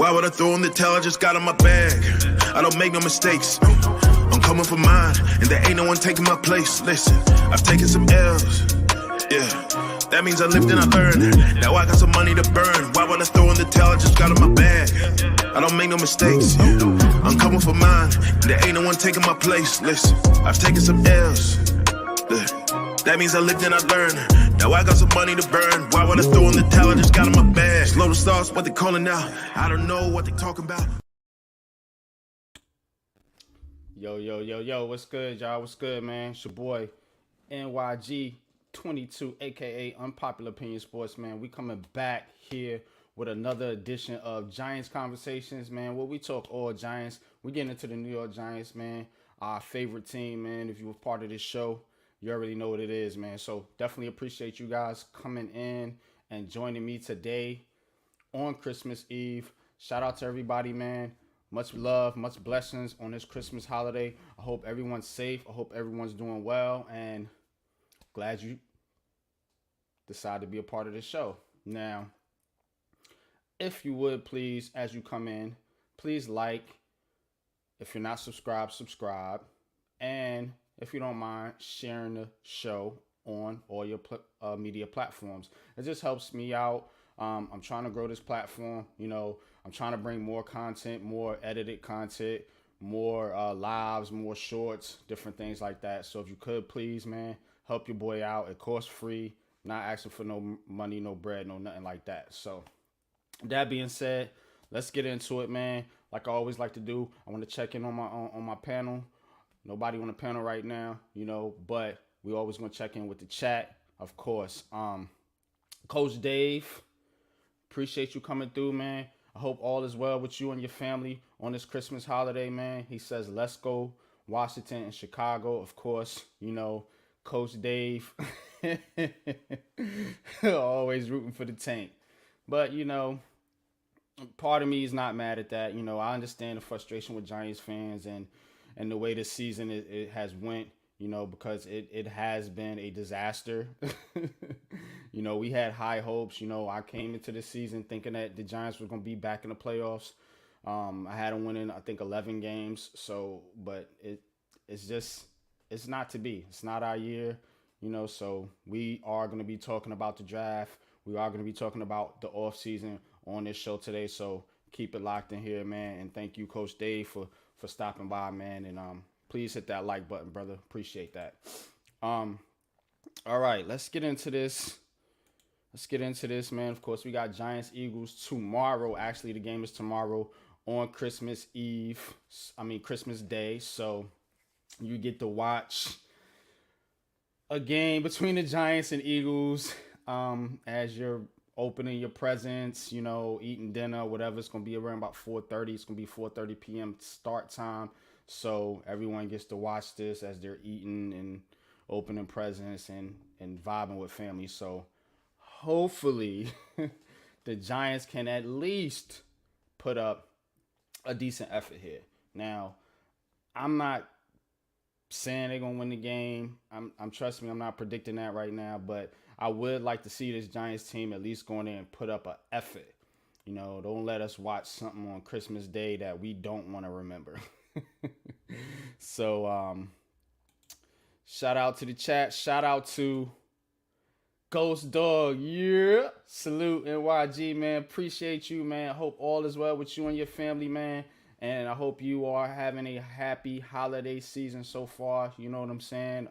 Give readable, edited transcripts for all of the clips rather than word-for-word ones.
Why would I throw in the towel? I just got in my bag. I don't make no mistakes. I'm coming for mine, and there ain't no one taking my place. Listen, I've taken some L's. Yeah, that means I lived and I learned. Now I got some money to burn. Why would I throw in the towel? I just got in my bag. I don't make no mistakes. I'm coming for mine, and there ain't no one taking my place. Listen, I've taken some L's. That means I lived and I learned. Now I got some money to burn. Why would I throw in the towel? I just got in my bag. Slow the stars, what they calling out? I don't know what they talking about. Yo, what's good, y'all? What's good, man? It's your boy, NYG22, a.k.a. Unpopular Opinion Sports, man. We coming back here with another edition of Giants Conversations, man, where we talk all Giants. We getting into the New York Giants, man. Our favorite team, man. If you were part of this show, you already know what it is, man. So definitely appreciate you guys coming in and joining me today on Christmas Eve. Shout out to everybody, man. Much love, much blessings on this Christmas holiday. I hope everyone's safe. I hope everyone's doing well. And glad you decided to be a part of this show. Now, if you would, please, as you come in, please like. If you're not subscribed, subscribe. And if you don't mind, sharing the show on all your media platforms. It just helps me out. I'm trying to grow this platform. You know, I'm trying to bring more content, more edited content, more lives, more shorts, different things like that. So if you could, please, man, help your boy out. It costs free. Not asking for no money, no bread, no nothing like that. So that being said, let's get into it, man. Like I always like to do, I want to check in on my panel. Nobody on the panel right now, you know, but we always going to check in with the chat, of course. Coach Dave, appreciate you coming through, man. I hope all is well with you and your family on this Christmas holiday, man. He says, let's go Washington and Chicago. Of course, you know, Coach Dave, always rooting for the tank. But, you know, part of me is not mad at that. You know, I understand the frustration with Giants fans and the way this season it has went, you know, because it has been a disaster. You know, we had high hopes. You know, I came into the season thinking that the Giants were going to be back in the playoffs. I had them winning, I think, 11 games. So, but it's not to be. It's not our year, you know, so we are going to be talking about the draft. We are going to be talking about the offseason on this show today. So keep it locked in here, man. And thank you, Coach Dave, for stopping by, man. And please hit that like button, brother. Appreciate that. All right, let's get into this. Man. Of course, we got Giants Eagles tomorrow. Actually, the game is tomorrow on Christmas Day. So you get to watch a game between the Giants and Eagles as you're opening your presents, you know, eating dinner, whatever. It's going to be around about 4:30. It's going to be 4:30 p.m. start time. So everyone gets to watch this as they're eating and opening presents and vibing with family. So hopefully the Giants can at least put up a decent effort here. Now, I'm not saying they're going to win the game. Trust me, I'm not predicting that right now, but I would like to see this Giants team at least go in there and put up an effort. You know, don't let us watch something on Christmas Day that we don't want to remember. So, shout out to the chat. Shout out to Ghost Dog. Yeah. Salute, NYG, man. Appreciate you, man. Hope all is well with you and your family, man. And I hope you are having a happy holiday season so far. You know what I'm saying?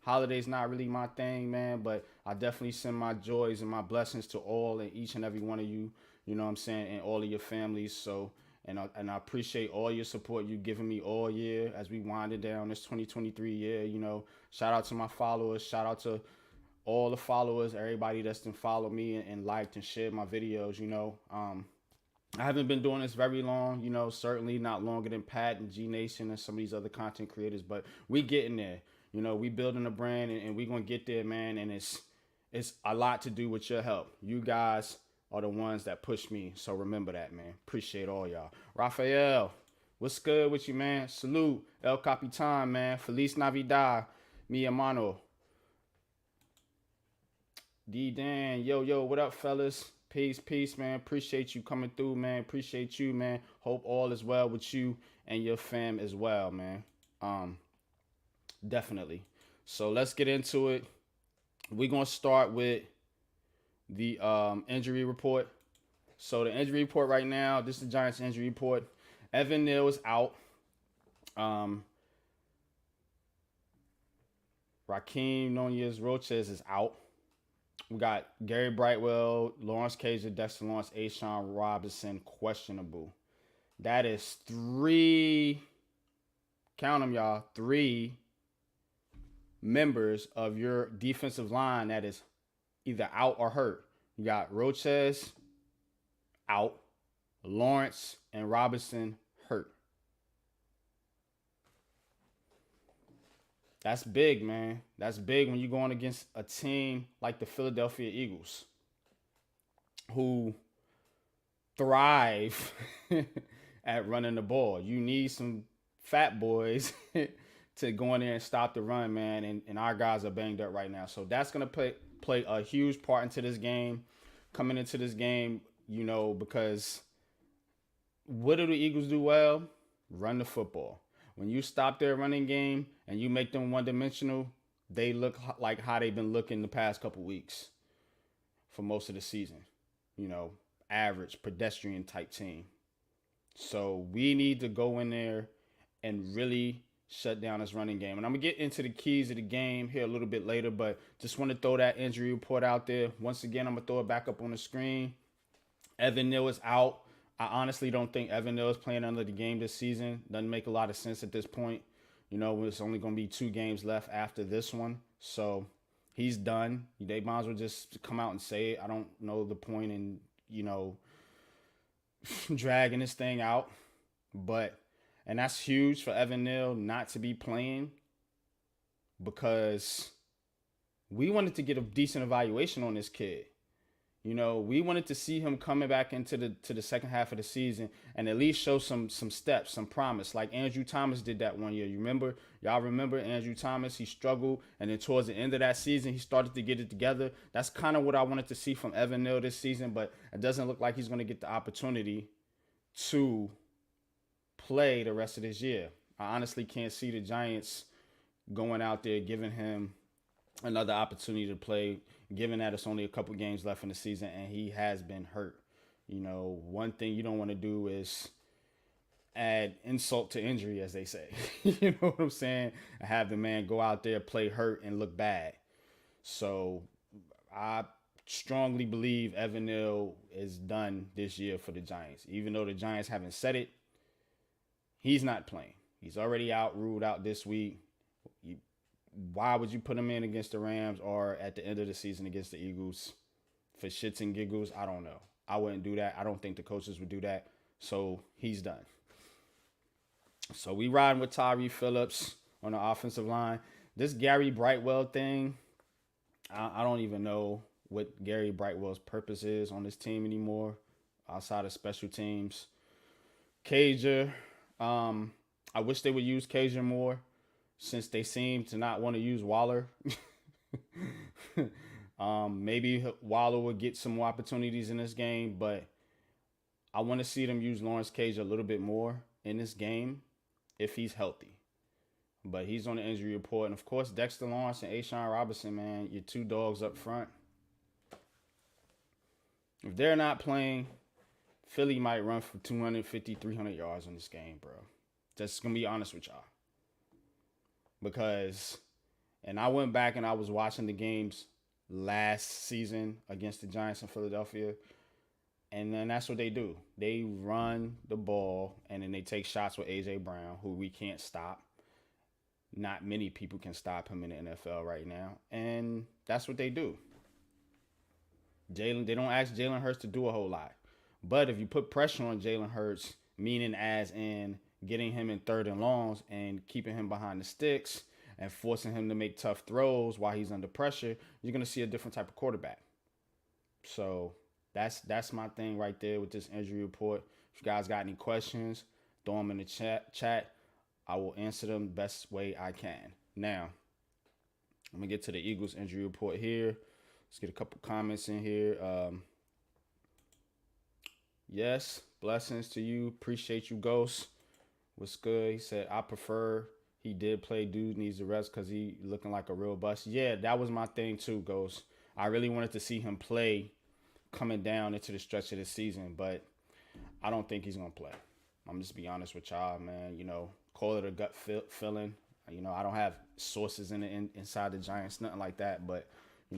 Holidays not really my thing, man, but I definitely send my joys and my blessings to all and each and every one of you, you know what I'm saying, and all of your families. So, and I appreciate all your support you've given me all year as we winded down this 2023 year. You know, shout out to my followers. Shout out to all the followers, everybody that's been followed me and liked and shared my videos, you know. I haven't been doing this very long, you know, certainly not longer than Pat and G Nation and some of these other content creators, but we getting there. You know, we building a brand and we going to get there, man. And it's a lot to do with your help. You guys are the ones that push me. So remember that, man. Appreciate all y'all. Rafael, what's good with you, man? Salute. El Capitan, man. Feliz Navidad. Mi hermano. D Dan, yo, what up, fellas? Peace, man. Appreciate you coming through, man. Appreciate you, man. Hope all is well with you and your fam as well, man. Definitely. So let's get into it. We're gonna start with the injury report. So the injury report right now, this is the Giants injury report. Evan Neal is out. Raheem Nunez Roches is out. We got Gary Brightwell, Lawrence Cager, Dexter Lawrence, Ashawn Robinson questionable. That is 3, count them, y'all, 3 members of your defensive line that is either out or hurt. You got Roches out, Lawrence and Robinson hurt. That's big, man. That's big when you're going against a team like the Philadelphia Eagles, who thrive at running the ball. You need some fat boys to go in there and stop the run, man. And our guys are banged up right now. So that's going to play a huge part into this game, coming into this game, you know, because what do the Eagles do well? Run the football. When you stop their running game and you make them one-dimensional, they look like how they've been looking the past couple weeks for most of the season. You know, average, pedestrian type team. So we need to go in there and really shut down this running game. And I'm going to get into the keys of the game here a little bit later, but just want to throw that injury report out there. Once again, I'm going to throw it back up on the screen. Evan Neal is out. I honestly don't think Evan Neal is playing another game this season. Doesn't make a lot of sense at this point. You know, it's only going to be 2 games left after this one. So he's done. They might as well just come out and say it. I don't know the point in, you know, dragging this thing out. And that's huge for Evan Neal not to be playing, because we wanted to get a decent evaluation on this kid. You know, we wanted to see him coming back into the second half of the season and at least show some steps, some promise, like Andrew Thomas did that one year. Y'all remember Andrew Thomas? He struggled, and then towards the end of that season, he started to get it together. That's kind of what I wanted to see from Evan Neal this season, but it doesn't look like he's going to get the opportunity to play the rest of this year. I honestly can't see the Giants going out there giving him another opportunity to play, given that it's only a couple games left in the season and he has been hurt. You know, one thing you don't want to do is add insult to injury, as they say. You know what I'm saying? Have the man go out there, play hurt, and look bad. So I strongly believe Evan Neal is done this year for the Giants. Even though the Giants haven't said it, he's not playing. He's already ruled out this week. Why would you put him in against the Rams or at the end of the season against the Eagles for shits and giggles? I don't know. I wouldn't do that. I don't think the coaches would do that. So he's done. So we riding with Tyree Phillips on the offensive line. This Gary Brightwell thing, I don't even know what Gary Brightwell's purpose is on this team anymore outside of special teams. Cager, I wish they would use Cager more, since they seem to not want to use Waller. Maybe Waller would get some more opportunities in this game, but I want to see them use Lawrence Cage a little bit more in this game if he's healthy. But he's on the injury report. And, of course, Dexter Lawrence and Ashawn Robinson, man, your 2 dogs up front. If they're not playing, Philly might run for 250, 300 yards in this game, bro. Just going to be honest with y'all. Because, and I went back and I was watching the games last season against the Giants in Philadelphia, and then that's what they do. They run the ball, and then they take shots with A.J. Brown, who we can't stop. Not many people can stop him in the NFL right now, and that's what they do. They don't ask Jalen Hurts to do a whole lot. But if you put pressure on Jalen Hurts, meaning as in getting him in 3rd and longs and keeping him behind the sticks and forcing him to make tough throws while he's under pressure, you're going to see a different type of quarterback. So that's my thing right there with this injury report. If you guys got any questions, throw them in the chat. I will answer them the best way I can. Now, I'm going to get to the Eagles injury report here. Let's get a couple comments in here. Yes, blessings to you. Appreciate you, Ghost. What's good? He said, I prefer he did play. Dude needs the rest because he looking like a real bust. Yeah, that was my thing too, Ghost. I really wanted to see him play coming down into the stretch of the season, but I don't think he's gonna play. I'm just be honest with y'all, man. Call it a gut feeling. I don't have sources inside the Giants, nothing like that. But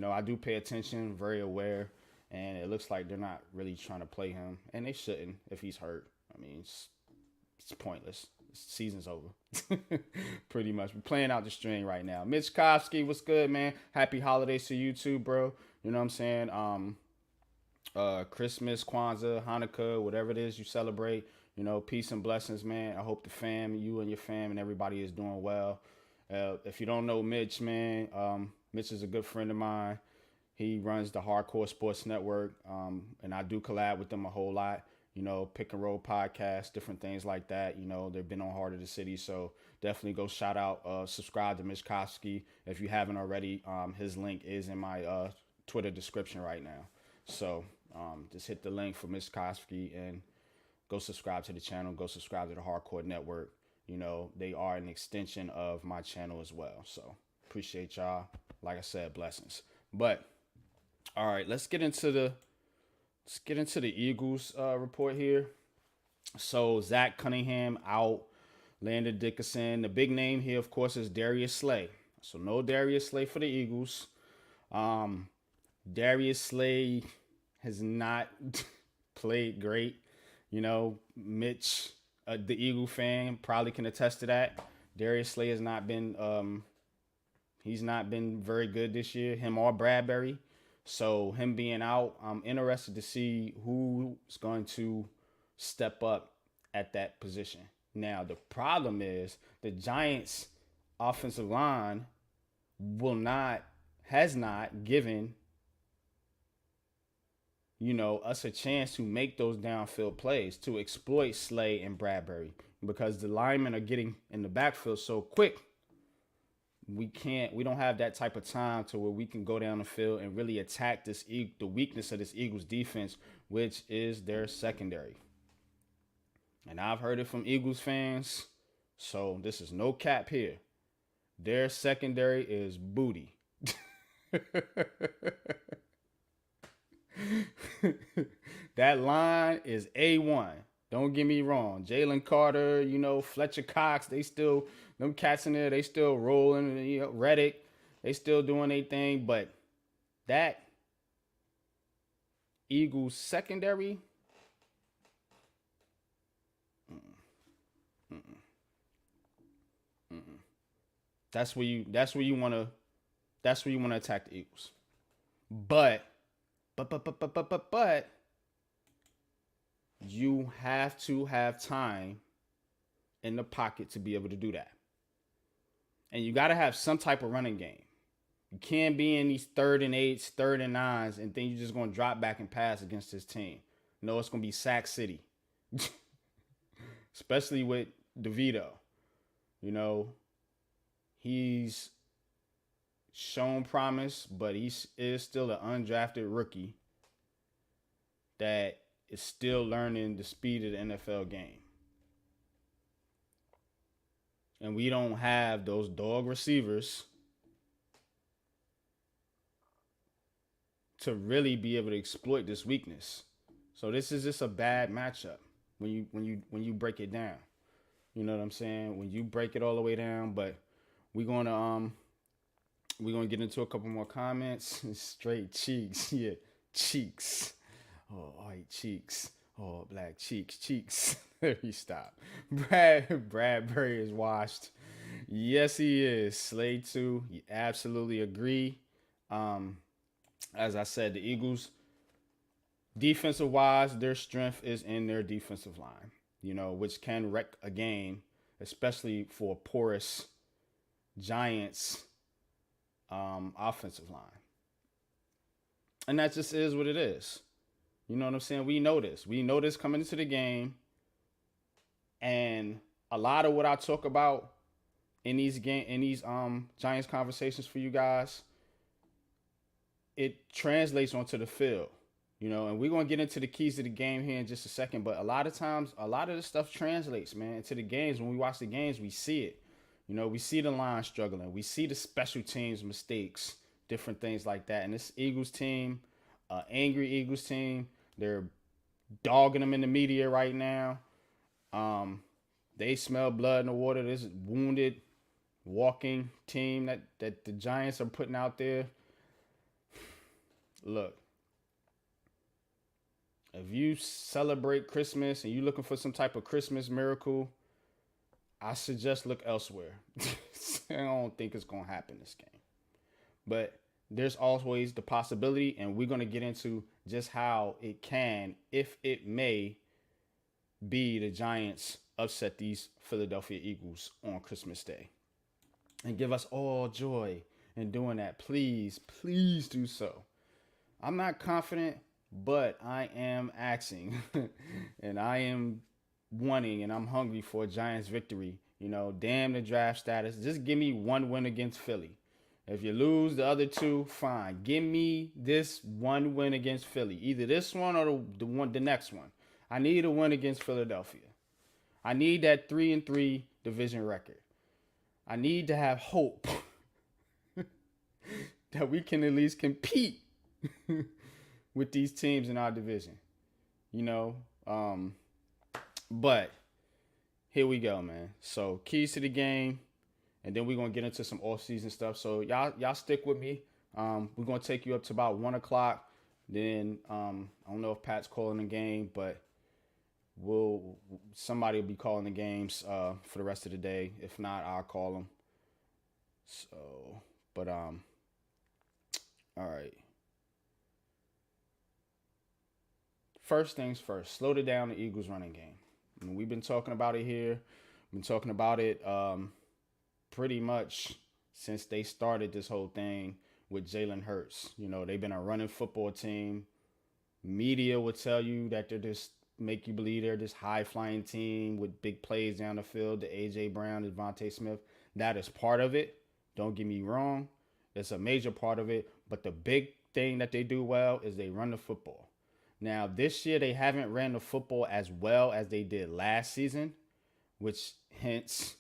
I do pay attention, very aware, and it looks like they're not really trying to play him, and they shouldn't if he's hurt. I mean, it's pointless. Season's over. Pretty much. We're playing out the string right now. Mitch Kofsky, what's good, man? Happy holidays to you too, bro. You know what I'm saying? Christmas, Kwanzaa, Hanukkah, whatever it is you celebrate. Peace and blessings, man. I hope the fam, you and your fam and everybody is doing well. If you don't know Mitch, man, Mitch is a good friend of mine. He runs the Hardcore Sports Network, and I do collab with them a whole lot. Pick and roll podcast, different things like that. They've been on Heart of the City, so definitely go shout out, subscribe to Mitch Kofsky if you haven't already. His link is in my Twitter description right now. So just hit the link for Mitch Kofsky and go subscribe to the channel. Go subscribe to the Hardcore Network. They are an extension of my channel as well. So appreciate y'all. Like I said, blessings. But all right, let's get into the Eagles report here. So Zach Cunningham out, Landon Dickerson. The big name here, of course, is Darius Slay. So no Darius Slay for the Eagles. Darius Slay has not played great. Mitch, the Eagle fan, probably can attest to that. Darius Slay has not been he's not been very good this year, him or Bradbury. So him being out, I'm interested to see who's going to step up at that position. Now, the problem is the Giants' offensive line has not given, us a chance to make those downfield plays, to exploit Slay and Bradbury, because the linemen are getting in the backfield so quick. We don't have that type of time to where we can go down the field and really attack the weakness of this Eagles defense, which is their secondary. And I've heard it from Eagles fans, so this is no cap here. Their secondary is booty. That line is A1. Don't get me wrong. Jalen Carter, Fletcher Cox, them cats in there, they still rolling. Reddick, they still doing their thing. But that Eagles secondary, that's where you want to attack the Eagles. But you have to have time in the pocket to be able to do that. And you got to have some type of running game. You can't be in these 3rd and 8s, 3rd and 9s, and then you're just going to drop back and pass against this team. No, it's going to be sack city. Especially with DeVito. He's shown promise, but he is still an undrafted rookie that is still learning the speed of the NFL game. And we don't have those dog receivers to really be able to exploit this weakness. So this is just a bad matchup when you break it down. You know what I'm saying? When you break it all the way down, but we're gonna get into a couple more comments. Straight cheeks, yeah, cheeks. Oh, white cheeks. Oh, black cheeks. There you stop. Bradbury is washed. Yes, he is. Slade too. You absolutely agree. As I said, the Eagles, defensive wise, their strength is in their defensive line. Which can wreck a game, especially for a porous Giants offensive line. And that just is what it is. You know what I'm saying? We know this. We know this coming into the game. And a lot of what I talk about in these Giants conversations for you guys, it translates onto the field. And we're going to get into the keys to the game here in just a second. But a lot of times, a lot of the stuff translates, man, into the games. When we watch the games, we see it. We see the line struggling. We see the special teams mistakes, different things like that. And this Eagles team, angry Eagles team, they're dogging them in the media right now. They smell blood in the water. This wounded, walking team that the Giants are putting out there. Look, if you celebrate Christmas and you're looking for some type of Christmas miracle, I suggest look elsewhere. I don't think it's going to happen this game. But there's always the possibility, and we're going to get into just how it can, if it may, be the Giants upset these Philadelphia Eagles on Christmas Day. And give us all joy in doing that. Please, please do so. I'm not confident, but I am asking. And I am wanting, and I'm hungry for a Giants victory. Damn the draft status. Just give me one win against Philly. If you lose the other two, fine. Give me this one win against Philly. Either this one or the next one. I need a win against Philadelphia. I need that 3-3 division record. I need to have hope that we can at least compete with these teams in our division. But here we go, man. So keys to the game, and then we're gonna get into some off-season stuff. So y'all stick with me. We're gonna take you up to about 1:00. Then I don't know if Pat's calling the game, but somebody will be calling the games for the rest of the day. If not, I'll call them. So, but all right. First things first, slow it down, the Eagles running game. We've been talking about it here. We've been talking about it pretty much since they started this whole thing with Jalen Hurts. They've been a running football team. Media would tell you that they're just make you believe they're this high-flying team with big plays down the field, the A.J. Brown, the Devontae Smith. That is part of it. Don't get me wrong. It's a major part of it. But the big thing that they do well is they run the football. Now, this year, they haven't ran the football as well as they did last season, which hence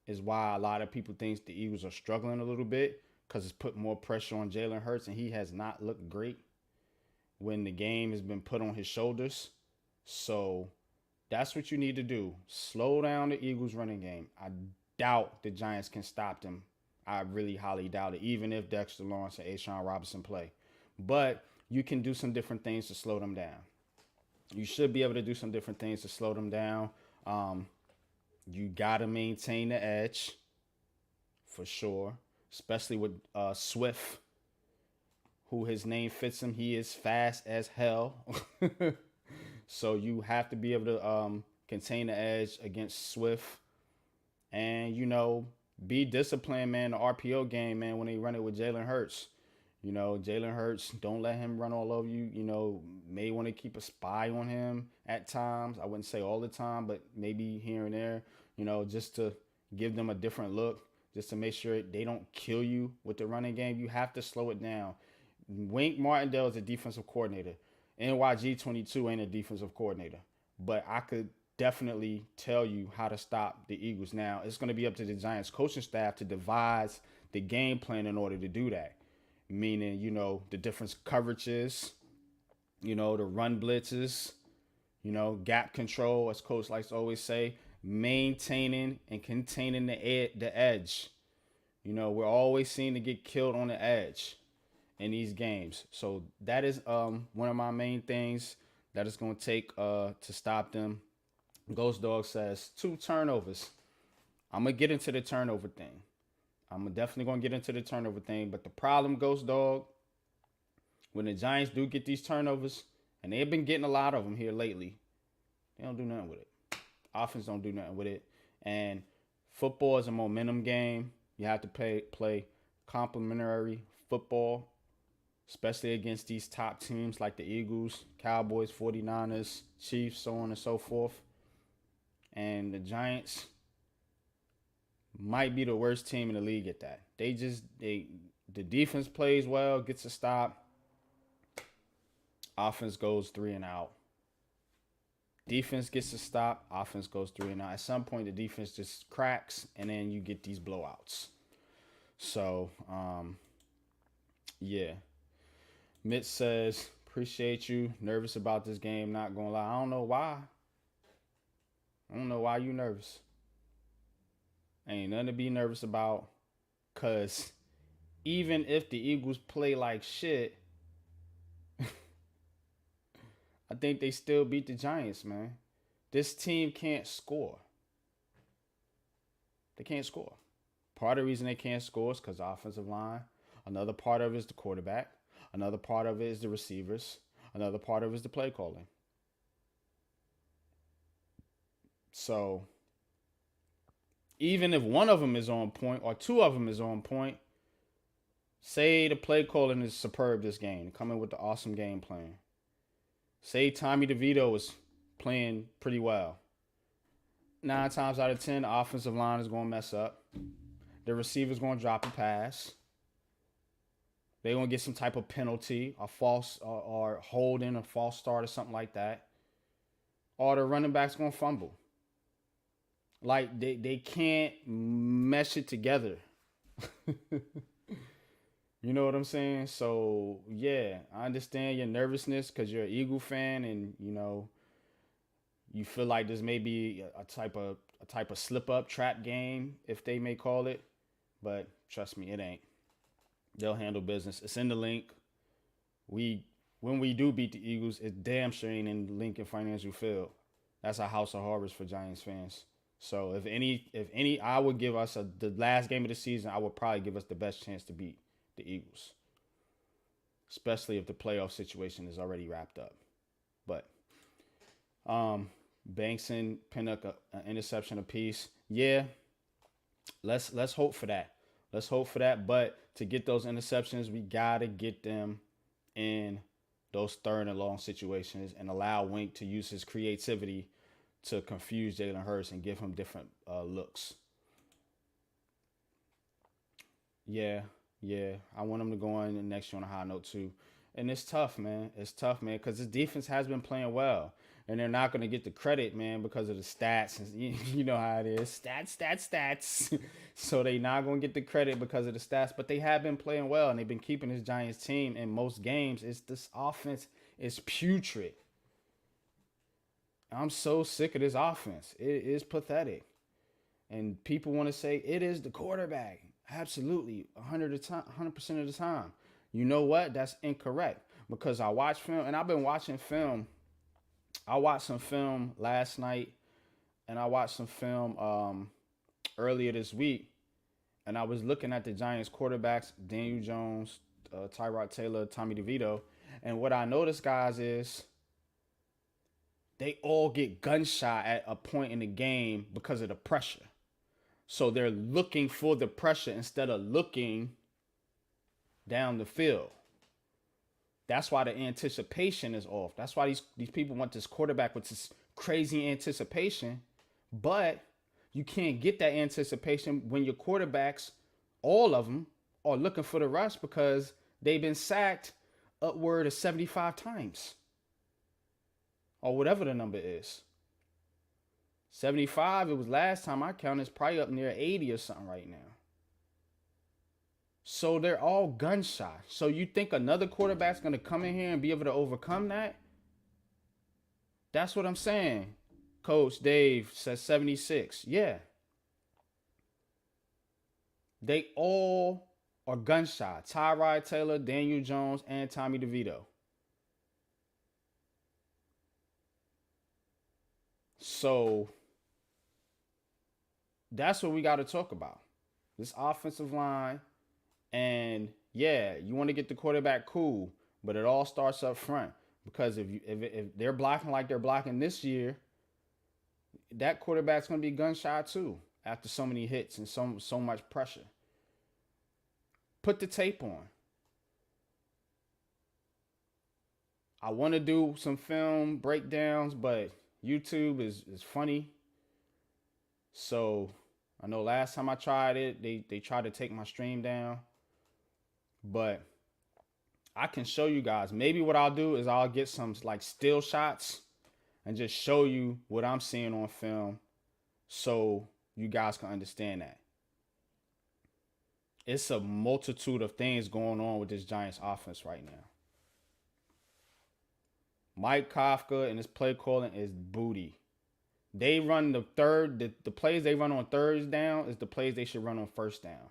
is why a lot of people think the Eagles are struggling a little bit because it's put more pressure on Jalen Hurts, and he has not looked great when the game has been put on his shoulders. So that's what you need to do. Slow down the Eagles running game. I doubt the Giants can stop them. I really highly doubt it, even if Dexter Lawrence and Ashawn Robinson play. But you can do some different things to slow them down. You should be able to do some different things to slow them down. You got to maintain the edge for sure, especially with Swift, who his name fits him. He is fast as hell. So you have to be able to contain the edge against Swift. And, be disciplined, man, the RPO game, man, when they run it with Jalen Hurts. Jalen Hurts, don't let him run all over you. May want to keep a spy on him at times. I wouldn't say all the time, but maybe here and there, just to give them a different look, just to make sure they don't kill you with the running game. You have to slow it down. Wink Martindale is a defensive coordinator. NYG22 ain't a defensive coordinator, but I could definitely tell you how to stop the Eagles. Now, it's going to be up to the Giants coaching staff to devise the game plan in order to do that. Meaning, the different coverages, the run blitzes, gap control, as Coach likes to always say, maintaining and containing the edge. We're always seen to get killed on the edge in these games. So that is one of my main things that is going to take to stop them. Ghost Dog says 2 turnovers. I'm going to get into the turnover thing. I'm definitely going to get into the turnover thing. But the problem, Ghost Dog, when the Giants do get these turnovers, and they've been getting a lot of them here lately, they don't do nothing with it. Offense don't do nothing with it. And football is a momentum game. You have to play complementary football, especially against these top teams like the Eagles, Cowboys, 49ers, Chiefs, so on and so forth. And the Giants might be the worst team in the league at that. The defense plays well, gets a stop. offense goes 3 and out. Defense gets a stop, offense goes 3 and out. At some point, the defense just cracks, and then you get these blowouts. So, yeah. Mitch says, appreciate you. Nervous about this game, not gonna lie. I don't know why. I don't know why you nervous. Ain't nothing to be nervous about. Because even if the Eagles play like shit, I think they still beat the Giants, man. This team can't score. They can't score. Part of the reason they can't score is because the offensive line. Another part of it is the quarterback. Another part of it is the receivers. Another part of it is the play calling. So, even if one of them is on point or two of them is on point, say the play calling is superb this game, coming with the awesome game plan. Say Tommy DeVito is playing pretty well. 9 times out of 10, the offensive line is going to mess up. The receiver's going to drop a pass. They're going to get some type of penalty, a false or holding, a false start or something like that. Or the running back's going to fumble. Like, they can't mesh it together. You know what I'm saying? So, yeah, I understand your nervousness because you're an Eagle fan and, you know, you feel like this may be a type of slip-up trap game, if they may call it. But trust me, it ain't. They'll handle business. It's in the link. When we do beat the Eagles, it damn sure ain't in Lincoln Financial Field. That's a house of horrors for Giants fans. So, if any, I would give us the last game of the season, I would probably give us the best chance to beat the Eagles, especially if the playoff situation is already wrapped up. But Banks and Pinnock an interception apiece. Yeah, let's hope for that. Let's hope for that. But to get those interceptions, we gotta get them in those third and long situations and allow Wink to use his creativity to confuse Jalen Hurts and give him different looks. Yeah, I want him to go in the next year on a high note too. And it's tough, man. It's tough, man, because his defense has been playing well. And they're not going to get the credit, man, because of the stats. You know how it is. Stats. So they not going to get the credit because of the stats. But they have been playing well, and they've been keeping this Giants team in most games. This offense is putrid. I'm so sick of this offense. It is pathetic. And people want to say it is the quarterback. Absolutely, 100% of the time. You know what? That's incorrect. Because I watch film, and I've been watching film. I watched some film last night, and I watched some film earlier this week, and I was looking at the Giants quarterbacks, Daniel Jones, Tyrod Taylor, Tommy DeVito, and what I noticed, guys, is they all get gunshot at a point in the game because of the pressure. So they're looking for the pressure instead of looking down the field. That's why the anticipation is off. That's why these people want this quarterback with this crazy anticipation. But you can't get that anticipation when your quarterbacks, all of them, are looking for the rush because they've been sacked upward of 75 times. Or whatever the number is. 75, it was last time I counted. It's probably up near 80 or something right now. So they're all gunshot. So you think another quarterback's going to come in here and be able to overcome that? That's what I'm saying. Coach Dave says 76. Yeah. They all are gunshot. Tyrod Taylor, Daniel Jones, and Tommy DeVito. So that's what we got to talk about. This offensive line. And yeah, you want to get the quarterback, cool, but it all starts up front because if they're blocking like they're blocking this year, that quarterback's going to be gunshot too after so many hits and so much pressure. Put the tape on. I want to do some film breakdowns, but YouTube is funny. So I know last time I tried it, they tried to take my stream down. But I can show you guys. Maybe what I'll do is I'll get some like still shots and just show you what I'm seeing on film so you guys can understand that. It's a multitude of things going on with this Giants offense right now. Mike Kafka and his play calling is booty. They run the plays they run on third down is the plays they should run on first down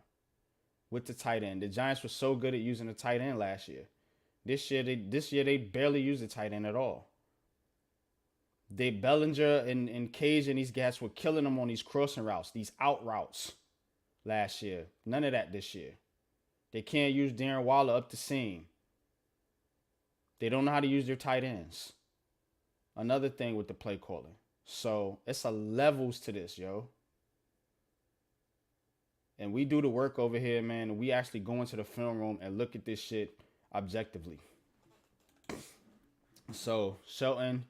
with the tight end. The Giants were so good at using the tight end last year. This year they barely use the tight end at all. They Bellinger and Cage and these guys were killing them on these crossing routes, these out routes last year. None of that this year. They can't use Darren Waller up the seam. They don't know how to use their tight ends. Another thing with the play calling. So it's a levels to this, yo. And we do the work over here, man. And we actually go into the film room and look at this shit objectively. So Shelton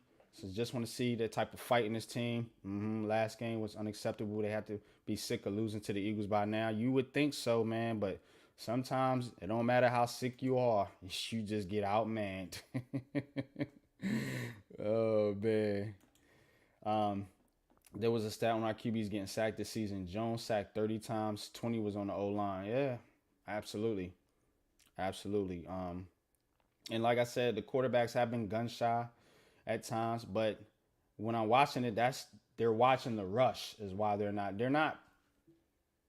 just want to see the type of fight in this team. Last game was unacceptable. They had to be sick of losing to the Eagles by now. You would think so, man, but sometimes it don't matter how sick you are. You just get outmanned. Oh, man. There was a stat on our QBs getting sacked this season. Jones sacked 30 times. 20 was on the O-line. Yeah, absolutely. Absolutely. And like I said, the quarterbacks have been gun shy at times, but when I'm watching it, they're watching the rush is why they're not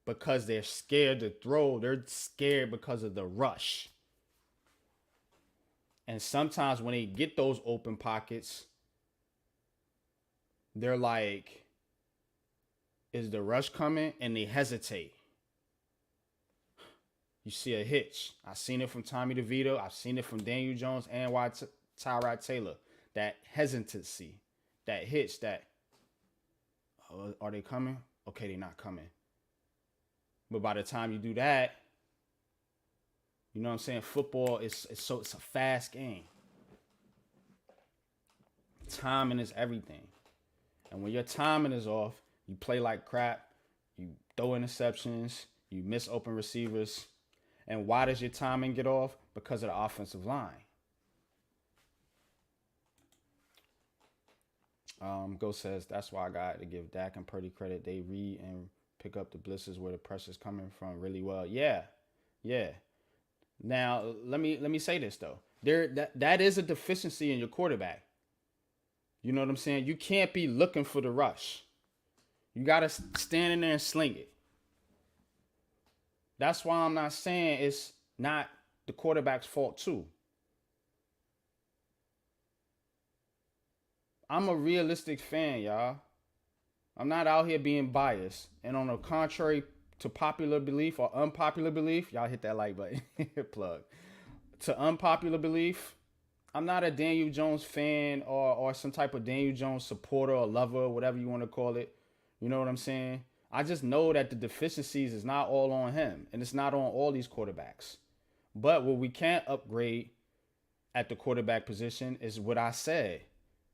because they're scared to throw. They're scared because of the rush. And sometimes when they get those open pockets, they're like, is the rush coming? And they hesitate. You see a hitch. I've seen it from Tommy DeVito. I've seen it from Daniel Jones and Tyrod Taylor. That hesitancy, that hitch, that, are they coming? Okay, they're not coming. But by the time you do that, you know what I'm saying? Football it's a fast game. Timing is everything. And when your timing is off, you play like crap, you throw interceptions, you miss open receivers. And why does your timing get off? Because of the offensive line. Ghost says, that's why I got to give Dak and Purdy credit. They read and pick up the blitzes where the pressure's coming from really well. Yeah. Now, let me say this, though. That is a deficiency in your quarterback. You know what I'm saying? You can't be looking for the rush. You got to stand in there and sling it. That's why I'm not saying it's not the quarterback's fault, too. I'm a realistic fan, y'all. I'm not out here being biased. And on the contrary to popular belief or unpopular belief, y'all hit that like button. Plug. To unpopular belief, I'm not a Daniel Jones fan or some type of Daniel Jones supporter or lover, whatever you want to call it. You know what I'm saying? I just know that the deficiencies is not all on him. And it's not on all these quarterbacks. But what we can't upgrade at the quarterback position is what I said.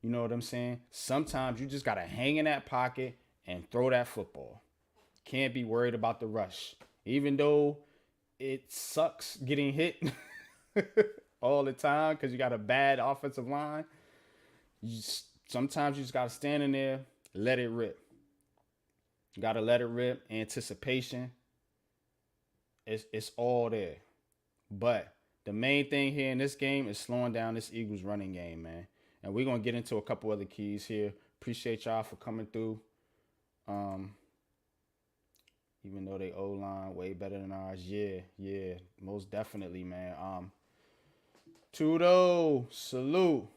You know what I'm saying? Sometimes you just got to hang in that pocket and throw that football. Can't be worried about the rush. Even though it sucks getting hit all the time because you got a bad offensive line. Sometimes you just got to stand in there, let it rip. You got to let it rip. Anticipation. It's all there. But the main thing here in this game is slowing down this Eagles running game, man. And we're going to get into a couple other keys here. Appreciate y'all for coming through. Even though they O-line way better than ours. Yeah, most definitely, man. Tudo, salute.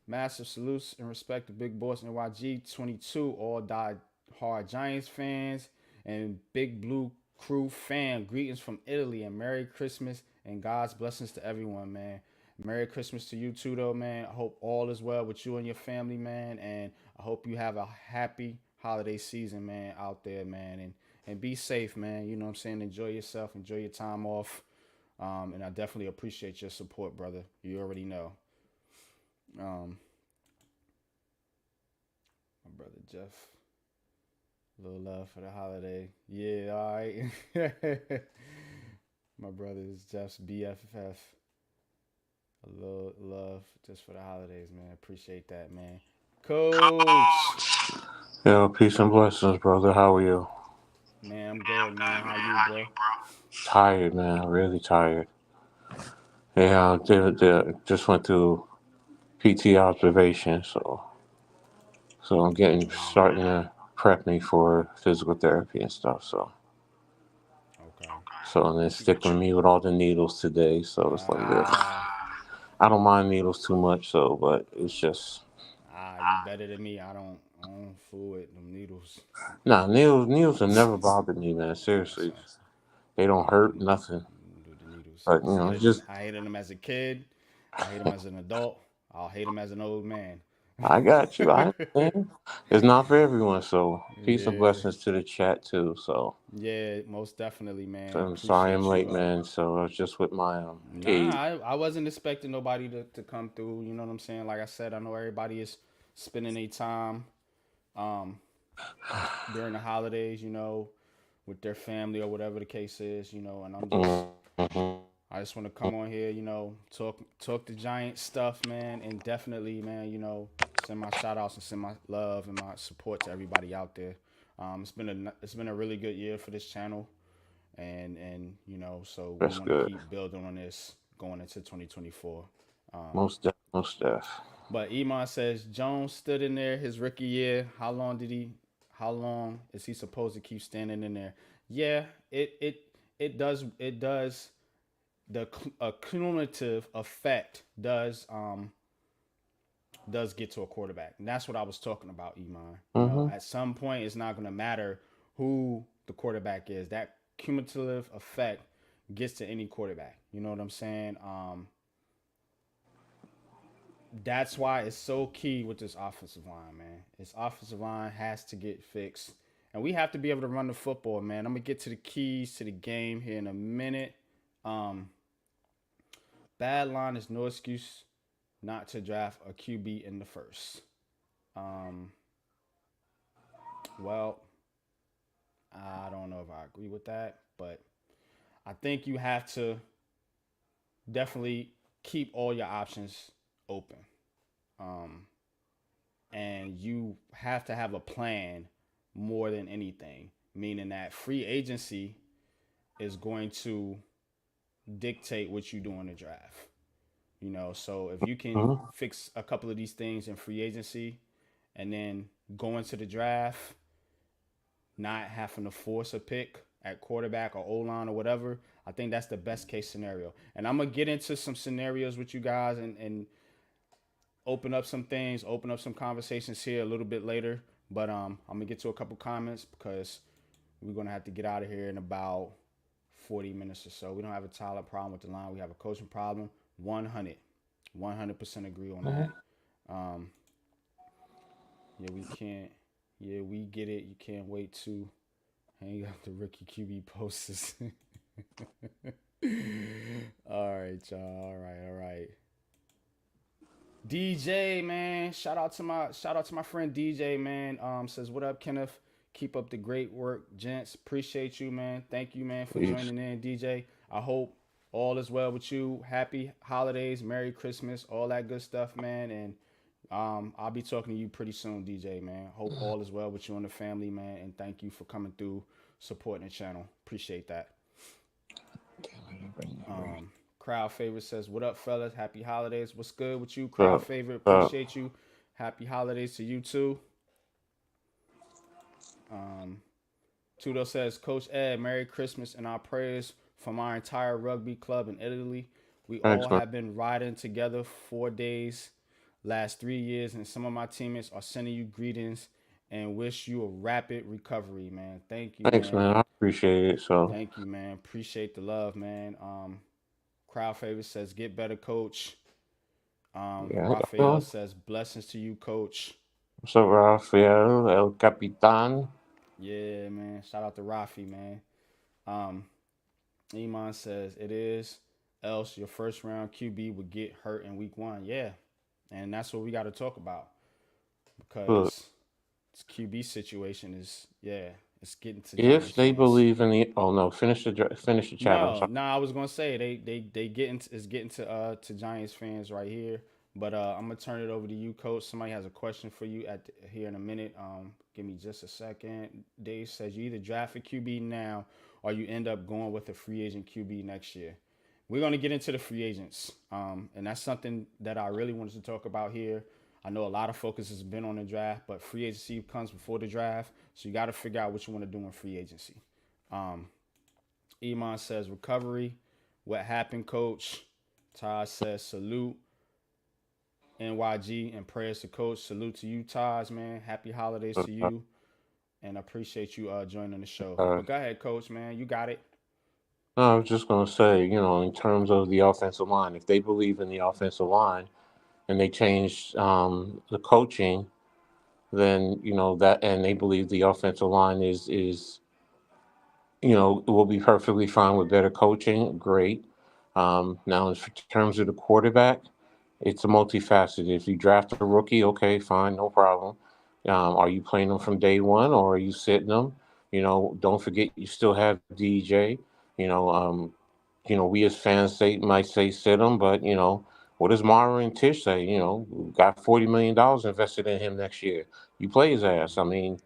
Massive salutes and respect to Big Boss NYG 22, all die hard Giants fans and Big Blue Crew fan. Greetings from Italy and Merry Christmas and God's blessings to everyone, man. Merry Christmas to you too, though, man. I hope all is well with you and your family, man. And I hope you have a happy holiday season, man, out there, man. And be safe, man. You know what I'm saying? Enjoy yourself. Enjoy your time off. And I definitely appreciate your support, brother. You already know. My brother Jeff. A little love for the holiday. Yeah, all right. My brother is Jeff's BFF. A little love just for the holidays, man. Appreciate that, man. Coach, Yo, peace and blessings, brother. How are you? man, I'm good, man. How you, bro? Tired, man. Really tired. Yeah, just went through PT observation, so I'm getting starting to prep me for physical therapy and stuff. Okay. So and then What you? stickling me with all the needles today. So it's like, ugh. Ah, I don't mind needles too much, but it's just you better than me. I don't fool with them needles. nah. Needles have never bothered me, man. So, Seriously, they don't I hurt don't nothing. do the needles. But I it's hated them. just I hated them as a kid. I hate them as an adult. I'll hate them as an old man. I got you. I understand. It's not for everyone. So peace and Yeah. blessings to the chat too. Yeah, most definitely, man. So I'm sorry I'm Appreciate late, you. man. So I was just with my Nah, aide. I wasn't expecting nobody to come through. You know what I'm saying? Like I said, I know everybody is spending their time um, during the holidays, with their family or whatever the case is, and Mm-hmm. I just want to come on here, talk the Giant stuff, man, and definitely, man, send my shout outs and send my love and my support to everybody out there. It's been a really good year for this channel, and so we That's want to good. keep building on this going into 2024. Most def. But Iman says Jones stood in there his rookie year. How long is he supposed to keep standing in there? Yeah, it does the cumulative effect does get to a quarterback. And that's what I was talking about, Iman. Mm-hmm. At some point it's not going to matter who the quarterback is. That cumulative effect gets to any quarterback. You know what I'm saying? That's why it's so key with this offensive line, man. This offensive line has to get fixed. And we have to be able to run the football, man. I'm gonna get to the keys to the game here in a minute. Um, Bad line is no excuse not to draft a QB in the first. Um, well, I don't know if I agree with that, but I think you have to definitely keep all your options open. Um, and you have to have a plan more than anything, meaning that free agency is going to dictate what you do in the draft. So if you can Mm-hmm. fix a couple of these things in free agency and then go into the draft not having to force a pick at quarterback or O-line or whatever, I think that's the best case scenario. And I'm going to get into some scenarios with you guys and open up some things, open up some conversations here a little bit later. But I'm gonna get to a couple comments because we're gonna have to get out of here in about 40 minutes or so. We don't have a talent problem with the line. We have a coaching problem. 100% agree on Mm-hmm. that. Um, yeah, we can't. Yeah, we get it. You can't wait to hang out the rookie QB posters. All right, y'all. All right. DJ, man, shout out to my friend DJ, man. Says what up, Kenneth. Keep up the great work, gents. Appreciate you, man. Thank you, man, for Peace. joining in, DJ. I hope all is well with you. Happy holidays, Merry Christmas, all that good stuff, man. And I'll be talking to you pretty soon, DJ, man. Hope all is well with you and the family, man. And thank you for coming through, supporting the channel. Appreciate that. Um, Crowd favorite says, "What up, fellas? Happy holidays. What's good with you, crowd Up, favorite? up. Appreciate you. Happy holidays to you too." Um, Tudo says, "Coach Ed, Merry Christmas and our prayers from our entire rugby club in Italy. We all Thanks, man. have been riding together 4 days last 3 years, and some of my teammates are sending you greetings and wish you a rapid recovery, man. Thank you, Thanks, man. man. I appreciate it. So Thank you, man. Appreciate the love, man." Crowd favorite says, "Get better, coach." yeah, I Raphael know. says, "Blessings to you, coach." What's up, Rafael, El Capitan? Yeah, man. Shout out to Rafi, man. Um, Iman says, "It is. Else your first round QB would get hurt in week one." Yeah. And that's what we got to talk about Look, because this QB situation is, yeah, Let's get into If Giants they fans. believe in the, oh no, finish the chat. I'm No, sorry. no, I was gonna say they getting to Giants fans right here. But I'm gonna turn it over to you, Coach. Somebody has a question for you here in a minute. Give me just a second. Dave says you either draft a QB now or you end up going with a free agent QB next year. We're gonna get into the free agents, and that's something that I really wanted to talk about here. I know a lot of focus has been on the draft, but free agency comes before the draft, so you got to figure out what you want to do in free agency. Um, Iman says recovery. What happened, coach? Taj says salute. NYG and prayers to coach. Salute to you, Taj, man. Happy holidays to you. And I appreciate you joining the show. Uh, But go ahead, coach, man. You got it. no, I was just gonna say, in terms of the offensive line, if they believe in the offensive line and they change the coaching, then that, and they believe the offensive line is will be perfectly fine with better coaching. Great. Now, in terms of the quarterback, it's a multifaceted. If you draft a rookie, okay, fine, no problem. Are you playing them from day one, or are you sitting them? Don't forget you still have DJ. You know, um, we as fans might say sit him, but what does Mara and Tish say? We got $40 million invested in him next year. You play his ass. I mean,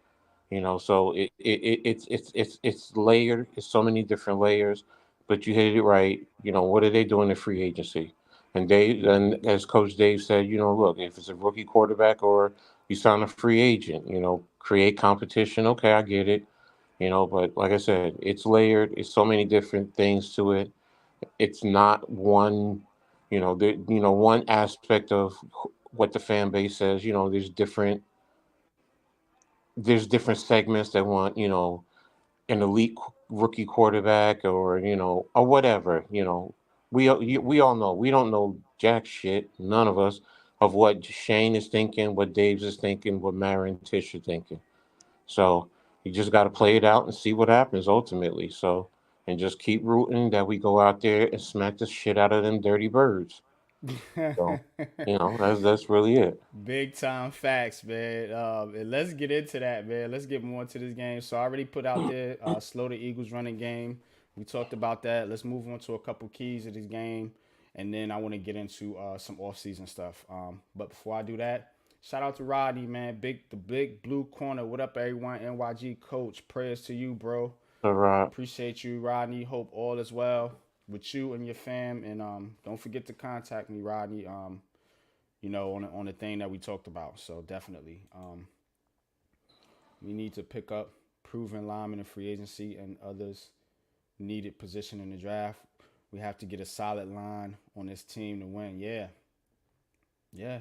so it's layered. It's so many different layers, but you hit it right. What are they doing in free agency? And as Coach Dave said, look, if it's a rookie quarterback or you sign a free agent, create competition. Okay, I get it. But like I said, it's layered. It's so many different things to it. It's not one, one aspect of what the fan base says. There's different segments that want, an elite rookie quarterback or whatever. We all know we don't know jack shit. None of us of what Shane is thinking, what Dave's is thinking, what Mara and Tish are thinking. So you just got to play it out and see what happens ultimately. So and just keep rooting that we go out there and smack the shit out of them dirty birds. So that's really it. Big time facts, man. And let's get into that, man. Let's get more into this game. So I already put out there, slow the Eagles running game. We talked about that. Let's move on to a couple keys of this game, and then I want to get into some offseason stuff. But before I do that, shout out to Rodney, man. The big blue corner. What up, everyone? NYG coach. Prayers to you, bro. All right. Appreciate you, Rodney. Hope all is well with you and your fam. And don't forget to contact me, Rodney. On the thing that we talked about. So definitely, we need to pick up proven linemen in free agency and others needed position in the draft. We have to get a solid line on this team to win. Yeah, yeah.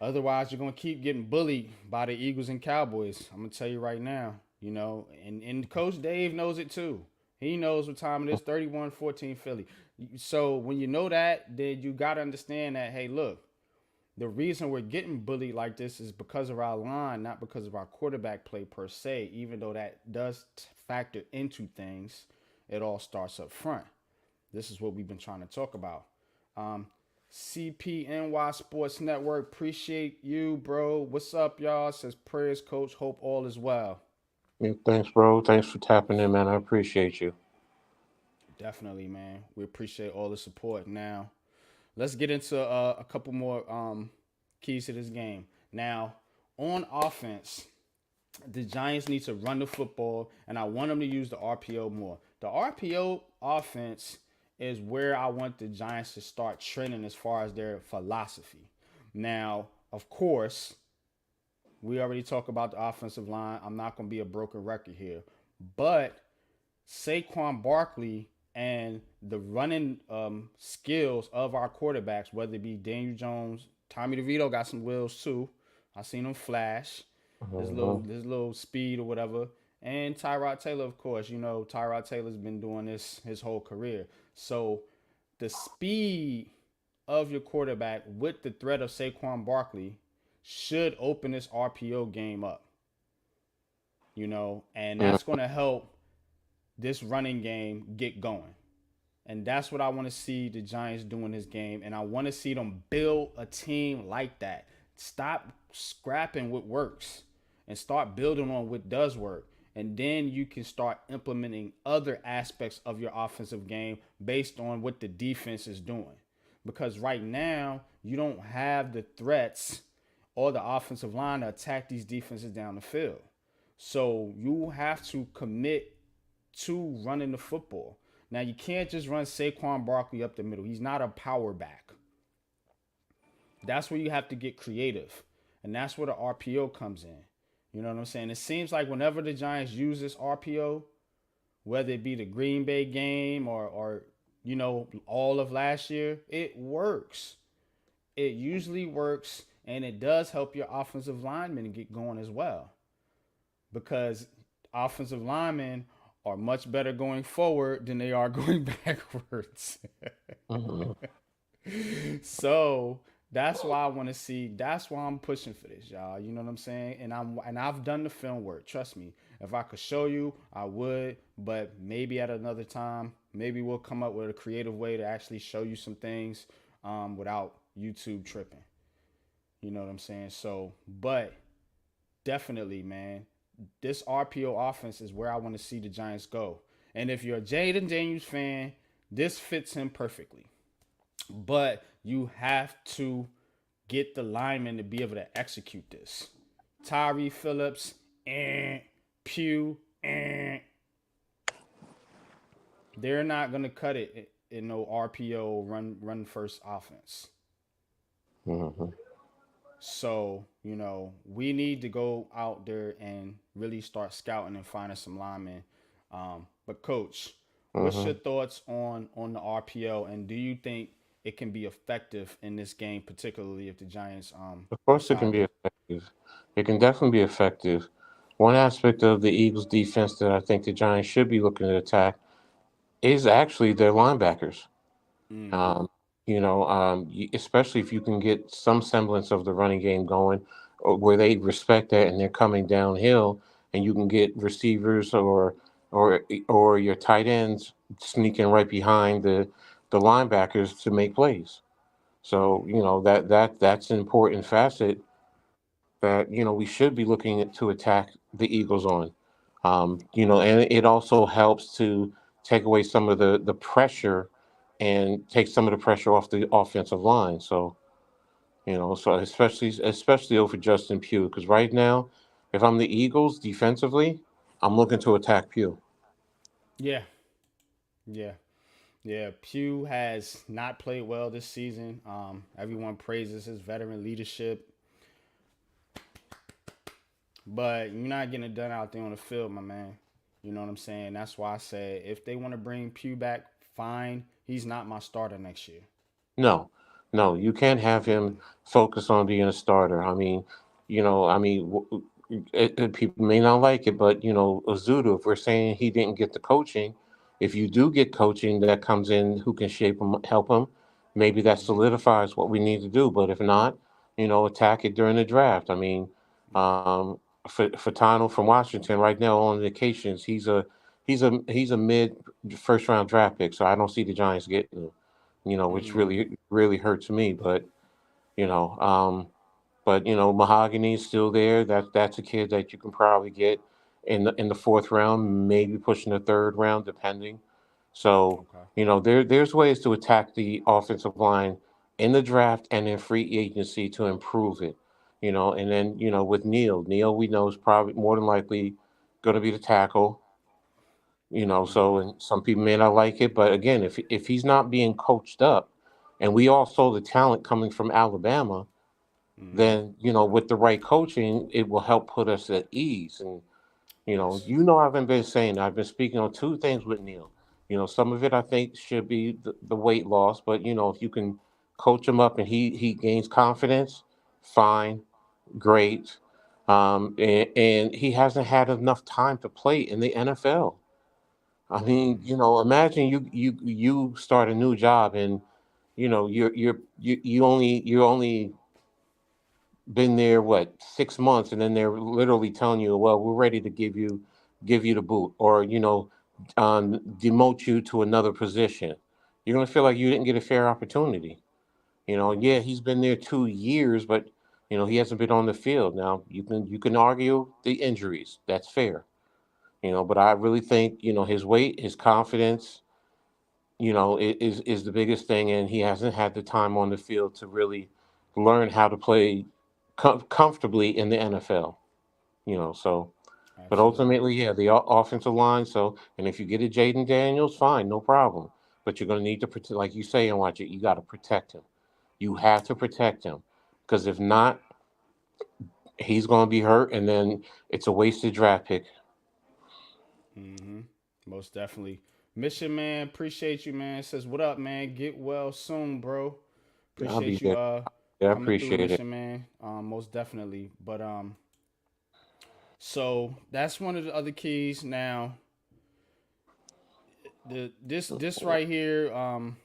Otherwise, you're gonna keep getting bullied by the Eagles and Cowboys. I'm gonna tell you right now. And Coach Dave knows it too. He knows what time it is. 31-14 Philly. So when you know that, then you got to understand that, hey, look, the reason we're getting bullied like this is because of our line, not because of our quarterback play per se, even though that does factor into things. It all starts up front. This is what we've been trying to talk about. CPNY Sports Network, appreciate you, bro. What's up, y'all? Says prayers, coach. Hope all is well. Yeah, thanks, bro. Thanks for tapping in, man. I appreciate you. Definitely, man. We appreciate all the support. Now, let's get into a couple more keys to this game. Now, on offense, the Giants need to run the football, and I want them to use the RPO more. The RPO offense is where I want the Giants to start trending as far as their philosophy. Now, of course, we already talked about the offensive line. I'm not going to be a broken record here. But Saquon Barkley and the running skills of our quarterbacks, whether it be Daniel Jones, Tommy DeVito got some wheels too. I seen him flash. His little speed or whatever. And Tyrod Taylor, of course. Tyrod Taylor's been doing this his whole career. So the speed of your quarterback with the threat of Saquon Barkley should open this RPO game up. And Yeah. that's going to help this running game get going. And that's what I want to see the Giants do in this game. And I want to see them build a team like that. Stop scrapping what works and start building on what does work. And then you can start implementing other aspects of your offensive game based on what the defense is doing. Because right now, you don't have the threats or the offensive line to attack these defenses down the field. So you have to commit to running the football. Now you can't just run Saquon Barkley up the middle. He's not a power back. That's where you have to get creative. And that's where the RPO comes in. You know what I'm saying? It seems like whenever the Giants use this RPO, whether it be the Green Bay game or all of last year, it works. It usually works, and it does help your offensive linemen get going as well. Because offensive linemen are much better going forward than they are going backwards. Hmm. So that's why I want to see. That's why I'm pushing for this, y'all. You know what I'm saying? And I've done the film work. Trust me. If I could show you, I would. But maybe at another time, maybe we'll come up with a creative way to actually show you some things without YouTube tripping. You know what I'm saying? So, but definitely, man, this RPO offense is where I want to see the Giants go. And if you're a Jaden Daniels fan, this fits him perfectly. But you have to get the linemen to be able to execute this. Tyree Phillips, Pugh, they're not gonna cut it in no RPO run first offense. Hmm. So, we need to go out there and really start scouting and finding some linemen. But coach, what's Hmm. your thoughts on the RPO, and do you think it can be effective in this game, particularly if the Giants Of course, it can decide be to? effective. It can definitely be effective. One aspect of the Eagles' defense that I think the Giants should be looking to attack is actually their linebackers. Mm-hmm. Um, especially if you can get some semblance of the running game going, or where they respect that and they're coming downhill, and you can get receivers or your tight ends sneaking right behind the linebackers to make plays. So that's an important facet that we should be looking to attack the Eagles on. And it also helps to take away some of the pressure and take some of the pressure off the offensive line. So especially over Justin Pugh, because right now, if I'm the Eagles defensively, I'm looking to attack Pugh. Yeah, yeah. Yeah, Pugh has not played well this season. Everyone praises his veteran leadership, but you're not getting it done out there on the field, my man. You know what I'm saying? That's why I said if they want to bring Pugh back, fine. He's not my starter next year. No, no, you can't have him focus on being a starter. People may not like it, but Ozudu, if we're saying he didn't get the coaching, if you do get coaching that comes in who can shape him, help him, maybe that Mm-hmm. solidifies what we need to do. But if not, attack it during the draft. Fatano from Washington right now on vacations. He's a mid first round draft pick, so I don't see the Giants getting him. Which Mm-hmm. really hurts me. You know, um, but Mahogany is still there. That's a kid that you can probably get in the fourth round, maybe pushing the third round, depending. So Okay. there's ways to attack the offensive line in the draft and in free agency to improve it. And then with Neil we know is probably more than likely going to be the tackle. Mm-hmm. And some people may not like it, but again, if he's not being coached up, and we all saw the talent coming from Alabama, Mm-hmm. then with the right coaching, it will help put us at ease. And Yes. I've been saying, I've been speaking on two things with Neil. Some of it I think should be the weight loss, but if you can coach him up and he gains confidence, fine, great. And he hasn't had enough time to play in the NFL. I mean, Mm-hmm. imagine you start a new job, and you only been there what 6 months, and then they're literally telling you, well, we're ready to give you the boot, or demote you to another position. You're gonna feel like you didn't get a fair opportunity. Yeah, Mm-hmm. he's been there 2 years, but he hasn't been on the field. Now you can argue the injuries. That's fair. But I really think his weight, his confidence, is the biggest thing, and he hasn't had the time on the field to really learn how to play comfortably in the NFL. So. But Absolutely. ultimately, yeah, the offensive line. So, and if you get a Jaden Daniels, fine, no problem. But you're going to need to protect, like you say, and watch it. You got to protect him. You have to protect him because if not, he's going to be hurt, and then it's a wasted draft pick. Mm-hmm. Most definitely. Mission man, appreciate you, man. Says what up, man. Get well soon, bro. I'll be Appreciate you there. Yeah, I coming through, appreciate it. mission man. Most definitely. But so that's one of the other keys. Now, this right here,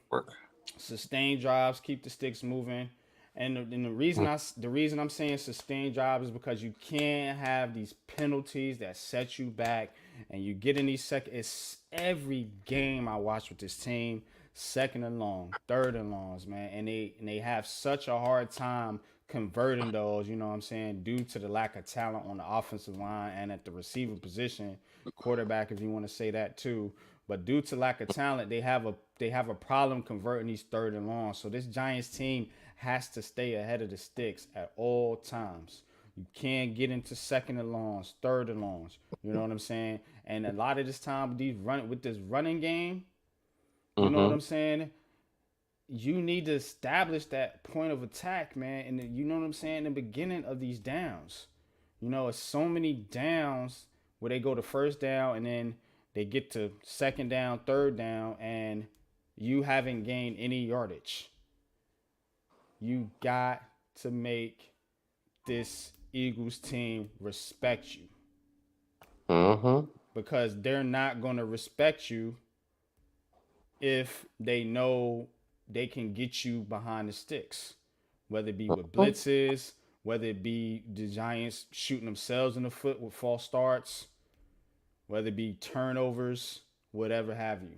Work. sustain drives, keep the sticks moving. And the reason the reason I'm saying sustain drives is because you can't have these penalties that set you back, and you get in these second. It's every game I watch with this team, second and long, third and longs, man, and they have such a hard time converting those. You know what I'm saying? Due to the lack of talent on the offensive line and at the receiver position, quarterback, if you want to say that too. But due to lack of talent, they have a problem converting these third and long. So this Giants team has to stay ahead of the sticks at all times. You can't get into second and longs, third and longs. You know what I'm saying? And a lot of this time with this running game, you know what Mm-hmm. I'm saying? You need to establish that point of attack, man. And you know what I'm saying? In the beginning of these downs, it's so many downs where they go to first down and then they get to second down, third down, and you haven't gained any yardage. You got to make this Eagles team respect you, Mm-hmm. because they're not going to respect you if they know they can get you behind the sticks, whether it be with blitzes, whether it be the Giants shooting themselves in the foot with false starts, whether it be turnovers, whatever have you.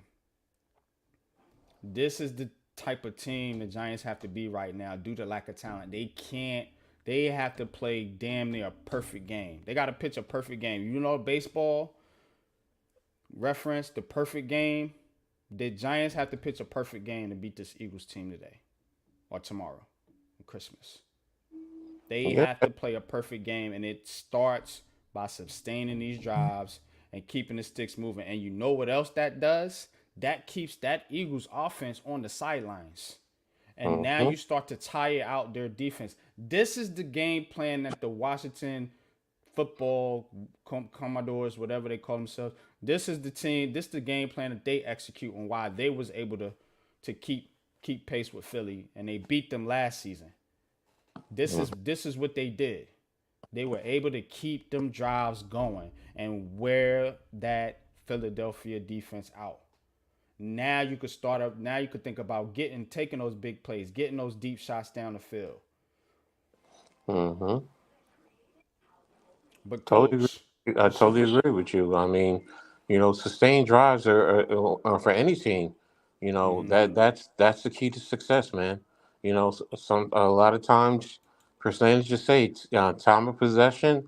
This is the type of team the Giants have to be right now due to lack of talent. They have to play damn near a perfect game. They got to pitch a perfect game. Baseball reference, the perfect game. The Giants have to pitch a perfect game to beat this Eagles team today or tomorrow, Christmas. They Yeah. have to play a perfect game, and it starts by sustaining these drives and keeping the sticks moving. And you know what else that does? That keeps that Eagles offense on the sidelines. And now Mm-hmm. you start to tire out their defense. This is the game plan that the Washington football Commodores, whatever they call themselves. This is the team. This is the game plan that they execute, and why they was able to keep pace with Philly, and they beat them last season. This is what they did. They were able to keep them drives going and wear that Philadelphia defense out. Now you could start up. Now you could think about taking those big plays, getting those deep shots down the field. Mm-hmm. But Totally coach, agree. I totally agree with you. I mean, sustained drives are for any team. That's the key to success, man. Some a lot of times percentages say time of possession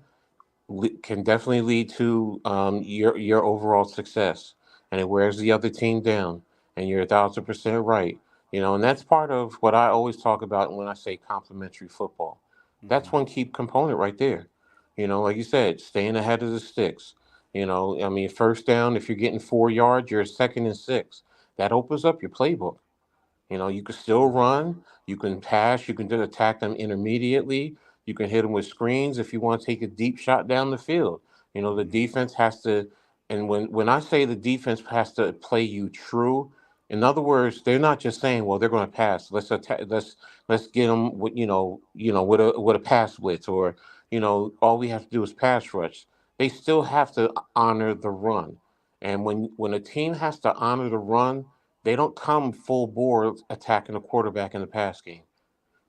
can definitely lead to your overall success, and it wears the other team down. And you're 1,000% right. And that's part of what I always talk about when I say complementary football. That's one key component right there. Like you said, staying ahead of the sticks. I mean, first down, if you're getting 4 yards, you're second and six. That opens up your playbook. You can still run, you can pass, you can just attack them intermediately, you can hit them with screens if you want to take a deep shot down the field. The defense has to, and when I say the defense has to play you true, in other words, they're not just saying, well, they're going to pass. Let's attack. Let's get them with with a pass blitz, or all we have to do is pass rush. They still have to honor the run, and when a team has to honor the run, they don't come full bore attacking the quarterback in the pass game.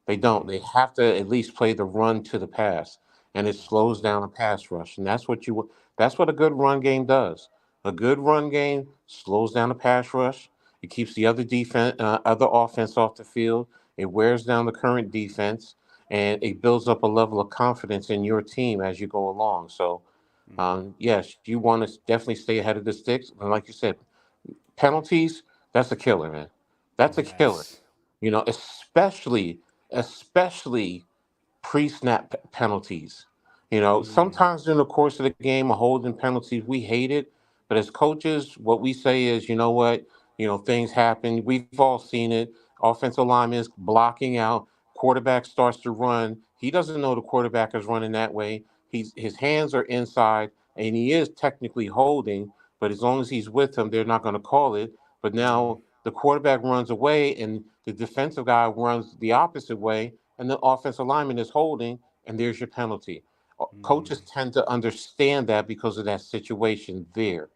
They don't. They have to at least play the run to the pass, and it slows down a pass rush. And that's what a good run game does. A good run game slows down a pass rush. It keeps the other offense off the field. It wears down the current defense, and it builds up a level of confidence in your team as you go along. So, Yes, you want to definitely stay ahead of the sticks. And like you said, penalties, that's a killer, man. That's a killer. Yes. Especially pre-snap penalties. Mm, Sometimes during the course of the game, a holding penalties, we hate it. But as coaches, what we say is, you know what, things happen. We've all seen it. Offensive lineman is blocking out. Quarterback starts to run. He doesn't know the quarterback is running that way. His hands are inside, and he is technically holding. But as long as he's with him, they're not going to call it. But mm, now the quarterback runs away, and the defensive guy runs the opposite way, and the offensive lineman is holding, and there's your penalty. Coaches mm, tend to understand that because of that situation there.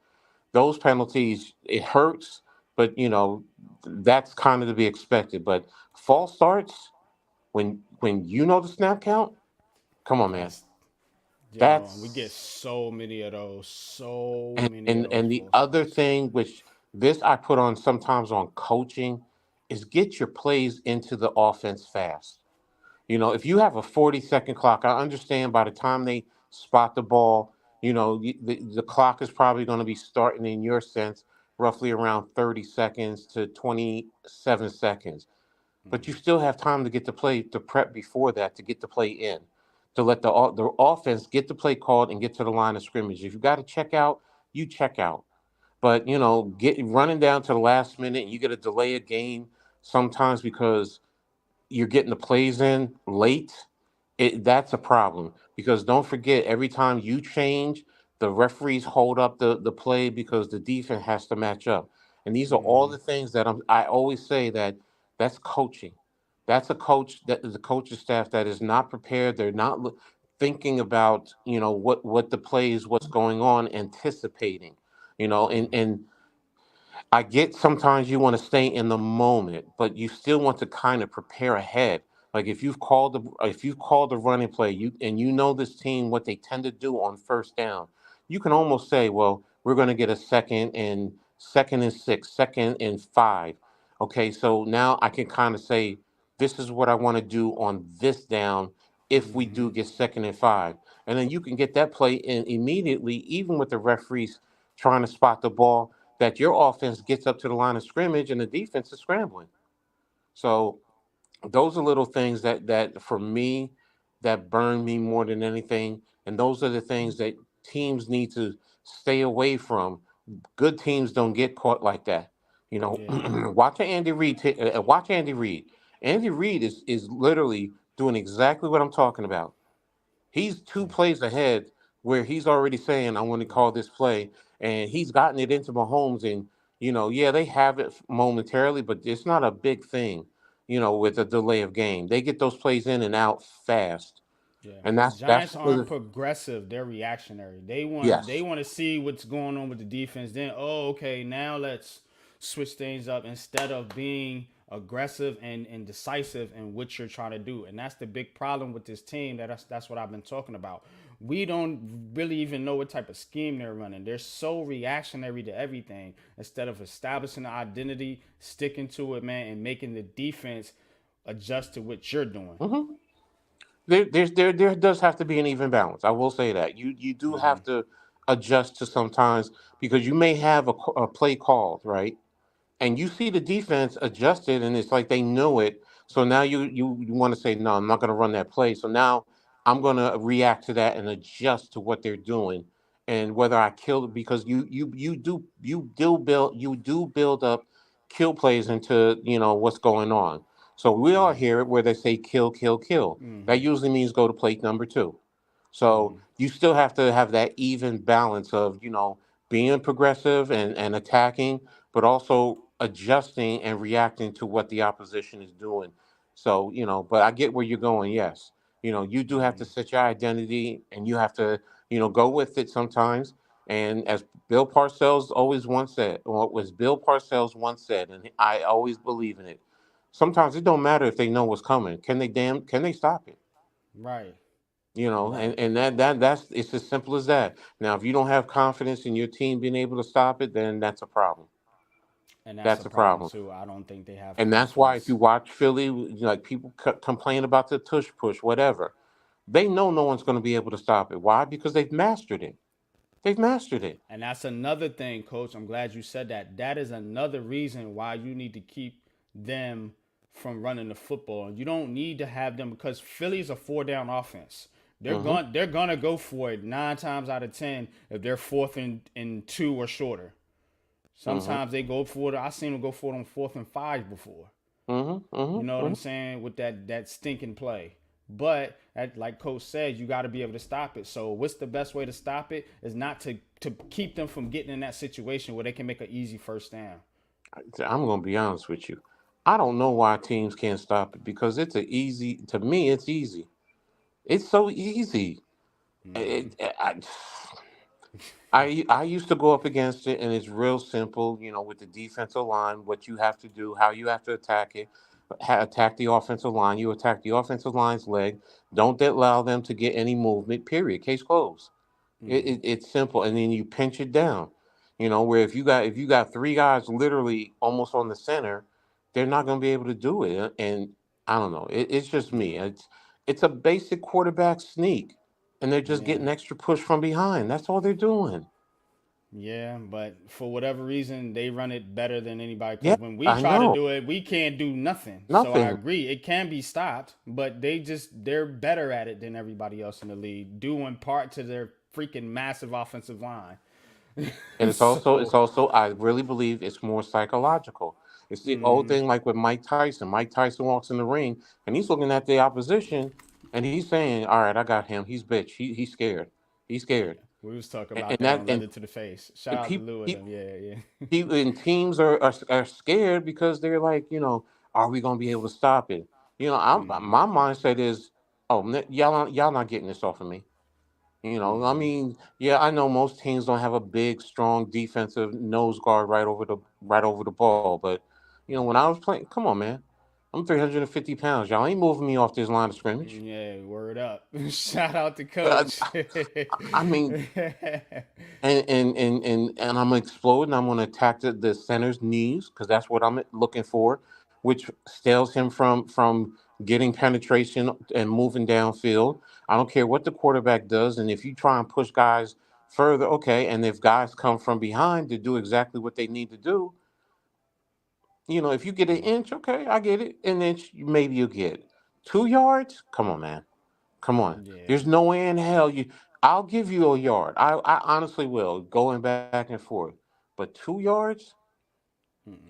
Those penalties, it hurts, but that's kind of to be expected. But false starts, when you know the snap count, come on, man. that's yo, and we get That's so and many and, of those and the false other starts. thing, which this I put on sometimes on coaching, is get your plays into the offense fast. If you have a 40-second clock, I understand by the time they spot the ball, the clock is probably going to be starting in your sense roughly around 30 seconds to 27 seconds. But you Mm, still have time to get the play to prep before that to get the play in, to let the offense get the play called and get to the line of scrimmage. If you got to check out, you check out. But get running down to the last minute and you get a delay a game sometimes because you're getting the plays in late, that's a problem because don't forget every time you change, the referees hold up the play because the defense has to match up. And these are all mm, the things that I always say that that's coaching. That's a coach that is a coaching staff that is not prepared. They're not thinking about what the plays, what's going on, anticipating. And I get sometimes you want to stay in the moment, but you still want to kind of prepare ahead. Like if you've called the running play, you know this team what they tend to do on first down, you can almost say, well, we're going to get a second and six, second and five. Okay, so now I can kind of say this is what I want to do on this down if we do mm. get second and five, and then you can get that play in immediately, even with the referees trying to spot the ball that your offense gets up to the line of scrimmage and the defense is scrambling. So those are little things that for me that burn me more than anything, and those are the things that teams need to stay away from. Good teams don't get caught like that. Yeah. Watch Andy Reid. Watch Andy Reid. Andy Reid is literally doing exactly what I'm talking about. He's two Yeah. plays ahead where he's already saying, I want to call this play. And he's gotten it into Mahomes. And, yeah, they have it momentarily, but it's not a big thing, with a delay of game. They get those plays in and out fast. Yeah, And the that's Giants one of aren't the, progressive. They're reactionary. They yes. want to see what's going on with the defense. Then, oh, okay, now let's switch things up instead of being aggressive and decisive in what you're trying to do. And that's the big problem with this team. That's what I've been talking about. We don't really even know what type of scheme they're running. They're so reactionary to everything instead of establishing an identity, sticking to it, man, and making the defense adjust to what you're doing. hmm there does have to be an even balance. I will say that. You do have to adjust to sometimes because you may have a play called, right? And you see the defense adjusted and it's like they knew it. So now you want to say, no, I'm not going to run that play. So now I'm going to react to that and adjust to what they're doing. And whether I kill it because you do build up kill plays into what's going on. So we all hear it where they say kill, kill, kill. That usually means go to plate number two. So you still have to have that even balance of, being progressive and attacking, but also adjusting and reacting to what the opposition is doing. So, but I get where you're going, yes. You do have to set your identity and you have to, go with it sometimes. And as Bill Parcells always once said, or what was Bill Parcells once said, and I always believe in it. Sometimes it don't matter if they know what's coming. Can they stop it? Right. And, Right. and that's it's as simple as that. Now, if you don't have confidence in your team being able to stop it, then that's a problem. And that's a That's a problem problem. too. I don't think they have And that's why if you confidence. watch Philly, like people complain about the tush push, whatever, they know no one's going to be able to stop it. Why? Because they've mastered it. They've mastered it. And that's another thing, coach. I'm glad you said that. That is another reason why you need to keep them from running the football. You don't need to have them because Philly's a four down offense. Mm-hmm. They're gonna go for it 9 times out of 10 if they're fourth and two or shorter. Mm-hmm. Sometimes they go for it. I seen them go for it on 4th and 5 before. Mm-hmm. You know what Mm-hmm. I'm saying? With that stinking play. But like Coach said, you got to be able to stop it. So what's the best way to stop it? Is not to keep them from getting in that situation where they can make an easy first down. I'm gonna be honest with you. I don't know why teams can't stop it because it's a easy. To me, it's easy. It's so easy. It, I used to go up against it, and it's real simple. You know, with the defensive line, what you have to do, how you have to attack it, attack the offensive line. You attack the offensive line's leg. Don't allow them to get any movement. Period. Case closed. It's simple, and then you pinch it down. You know, where if you got three guys literally almost on the center, they're not going to be able to do it. And I don't know. It's just me. It's a basic quarterback sneak, and they're just Yeah. getting extra push from behind. That's all they're doing. Yeah, but for whatever reason, they run it better than anybody. Yeah, Because when we I try to know. do it, we can't do nothing. So I Nothing. agree, it can be stopped, but they're better at it than everybody else in the league, due in part to their freaking massive offensive line. And it's So, also I really believe it's more psychological. It's the old thing like with Mike Tyson. Mike Tyson walks in the ring and he's looking at the opposition and he's saying, "All right, I got him. He's bitch. He's scared. He's yeah, scared." we was talking And about that that on and Leather to the Face. Shout out to people, Lou and them. Yeah, yeah. people and teams are scared because they're like, are we gonna be able to stop it? My mindset is, oh, y'all not getting this off of me. I mean, yeah, I know most teams don't have a big, strong defensive nose guard right over the ball, but when I was playing, come on, man, I'm 350 pounds. Y'all ain't moving me off this line of scrimmage. Yeah, word up. Shout out to I, coach. I mean, and I'm gonna explode, and I'm gonna attack the center's knees because that's what I'm looking for, which stales him from getting penetration and moving downfield. I don't care what the quarterback does, and if you try and push guys further, okay, and if guys come from behind to do exactly what they need to do, if you get an inch, okay, I get it, an inch, maybe you get 2 yards. Come on, man. Come on. Yeah. There's no way in hell you. I'll give you a yard. I honestly will, going back and forth. But 2 yards?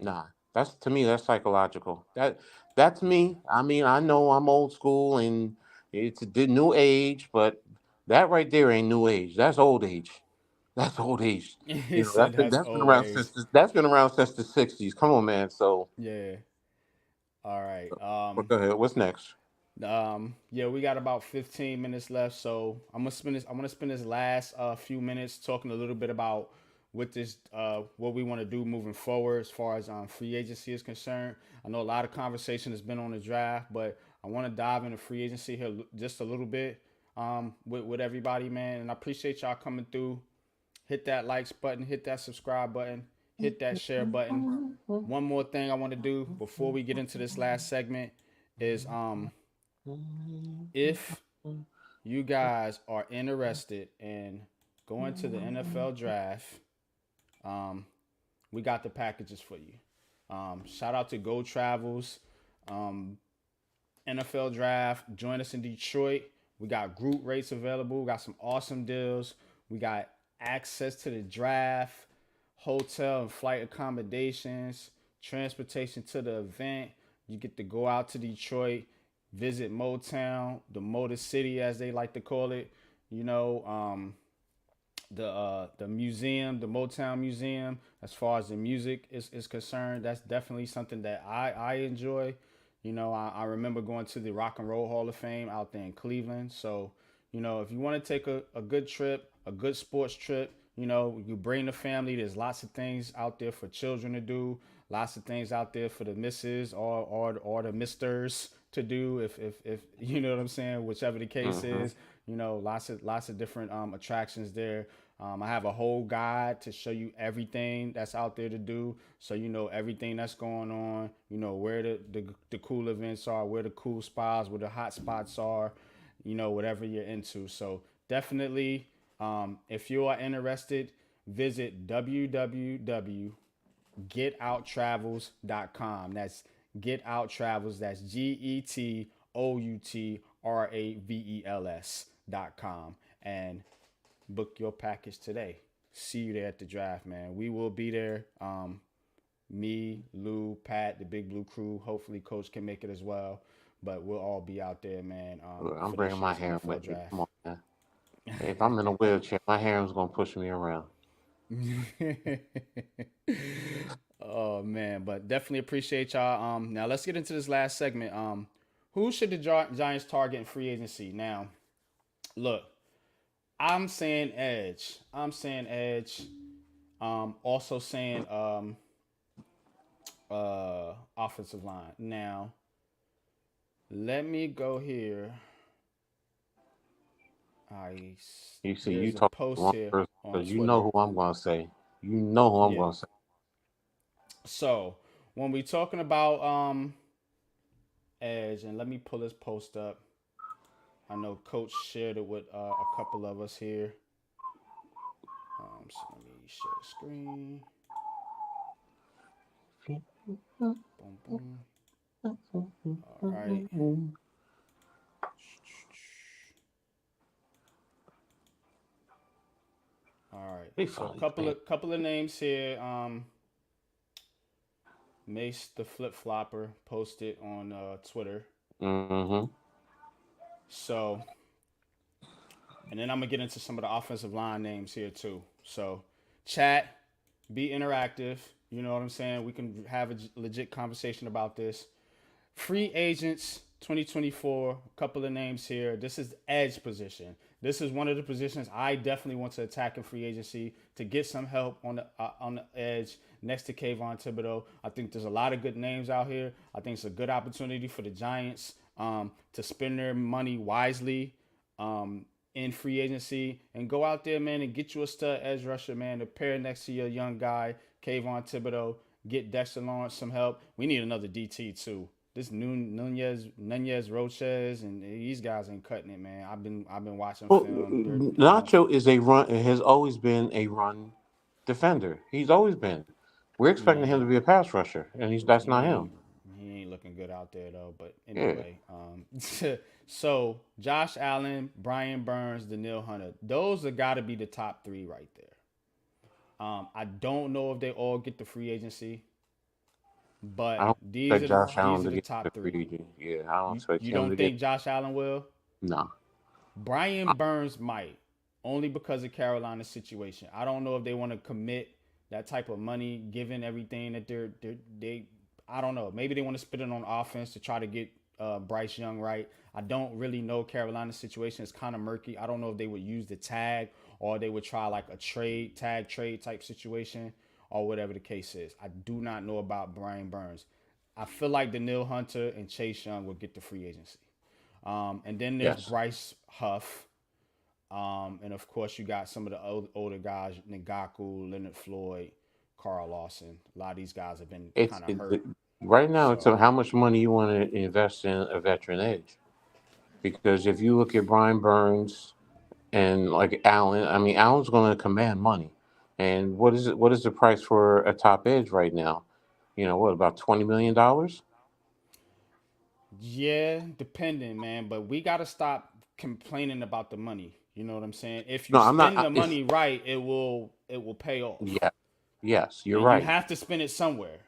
Nah. That's to me. That's psychological. That's me. I mean, I know I'm old school and it's the new age, but that right there ain't new age. That's old age. That's old age. He You know, said that's that's been old around age. since the '60s. Come on, man. So, Yeah. All right. go ahead. What's next? Yeah, we got about 15 minutes left, so I'm gonna spend this last few minutes talking a little bit about what we want to do moving forward as far as free agency is concerned. I know a lot of conversation has been on the draft, but I want to dive into free agency here just a little bit with everybody, man. And I appreciate y'all coming through. Hit that likes button, hit that subscribe button, hit that share button. One more thing I want to do before we get into this last segment is if you guys are interested in going to the NFL draft, um, we got the packages for you. Shout out to Go Travels, um, NFL draft. Join us in Detroit. We got group rates available. We got some awesome deals. We got access to the draft, hotel and flight accommodations, transportation to the event. You get to go out to Detroit, visit Motown, the Motor City as they like to call it. You know, the museum, the Motown Museum. As far as the music is concerned, that's definitely something that I enjoy. You know, I remember going to the Rock and Roll Hall of Fame out there in Cleveland. So, you know, if you want to take a good trip, a good sports trip, you know, you bring the family. There's lots of things out there for children to do. Lots of things out there for the misses or the misters to do. If you know what I'm saying, whichever the case Mm-hmm. is, you know, lots of different attractions there. I have a whole guide to show you everything that's out there to do, so you know everything that's going on. You know where the cool events are, where the cool spots, where the hot spots are. You know whatever you're into. So definitely If you are interested, visit www.getouttravels.com. That's Get Out Travels. That's GETOUTRAVELS.com. And book your package today. See you there at the draft, man. We will be there. Me, Lou, Pat, the Big Blue crew. Hopefully, Coach can make it as well. But we'll all be out there, man, Look, I'm for this bringing my year's harem NFL with me. draft. Come on, man. If I'm in a wheelchair, my harem's gonna push me around. Oh man, but definitely appreciate y'all. Now let's get into this last segment. Who should the Giants target in free agency? Now, look, I'm saying edge. I'm saying edge. Also saying offensive line. Now, let me go here. You see, you There's a talk to the post wrong here person on because you know Twitter. who I'm gonna say. You know who I'm Yeah. gonna say. So when we talking about edge, and let me pull this post up. I know Coach shared it with a couple of us here. So let me share the screen. Boom, boom. All right. All right. They So finally playing. couple of names here. Mace the flip flopper posted on Twitter. Mm-hmm. So, and then I'm gonna get into some of the offensive line names here too. So, chat, be interactive. You know what I'm saying? We can have a legit conversation about this. Free agents 2024, a couple of names here. This is the edge position. This is one of the positions I definitely want to attack in free agency to get some help on the edge next to Kayvon Thibodeau. I think there's a lot of good names out here. I think it's a good opportunity for the Giants to spend their money wisely in free agency and go out there, man, and get you a stud edge rusher, man, to pair next to your young guy, Kayvon Thibodeau. Get Dexter Lawrence some help. We need another DT too. This Nunez Roches and these guys ain't cutting it, man. I've been watching Well, film. I don't. Nacho is a run. Has always been a run defender. He's always been. We're expecting Yeah, him to be a pass rusher, and that's not he him. ain't he ain't looking good out there though. But Yeah, anyway, so Josh Allen, Brian Burns, Daniil Hunter, those are got to be the top three right there. I don't know if they all get the free agency, I but don't expect Josh these Allen are to the get top the free three. agent. Yeah, I don't expect You him don't to get. think Josh Allen will? No, Brian Burns might, only because of Carolina's situation. I don't know if they want to commit that type of money, given everything that they. I don't know. Maybe they want to spend it on offense to try to get Bryce Young right. I don't really know Carolina's situation. It's kind of murky. I don't know if they would use the tag or they would try like a tag trade type situation or whatever the case is. I do not know about Brian Burns. I feel like Daniil Hunter and Chase Young will get the free agency. And then there's yes. Bryce Huff. And of course, you got some of the older guys, Ngaku, Leonard Floyd, Carl Lawson. A lot of these guys have been It's kind of hurt. right now. It's So, how much money you want to invest in a veteran edge. Because if you look at Brian Burns and like Allen, I mean, Allen's going to command money. And what is it? What is the price for a top edge right now? What, about $20 million? yeah, depending, man. But we got to stop complaining about the money. You know what I'm saying? If you No, I'm not. spend the It's money right, it will pay off. yeah, yes, you're And you right. have to spend it somewhere,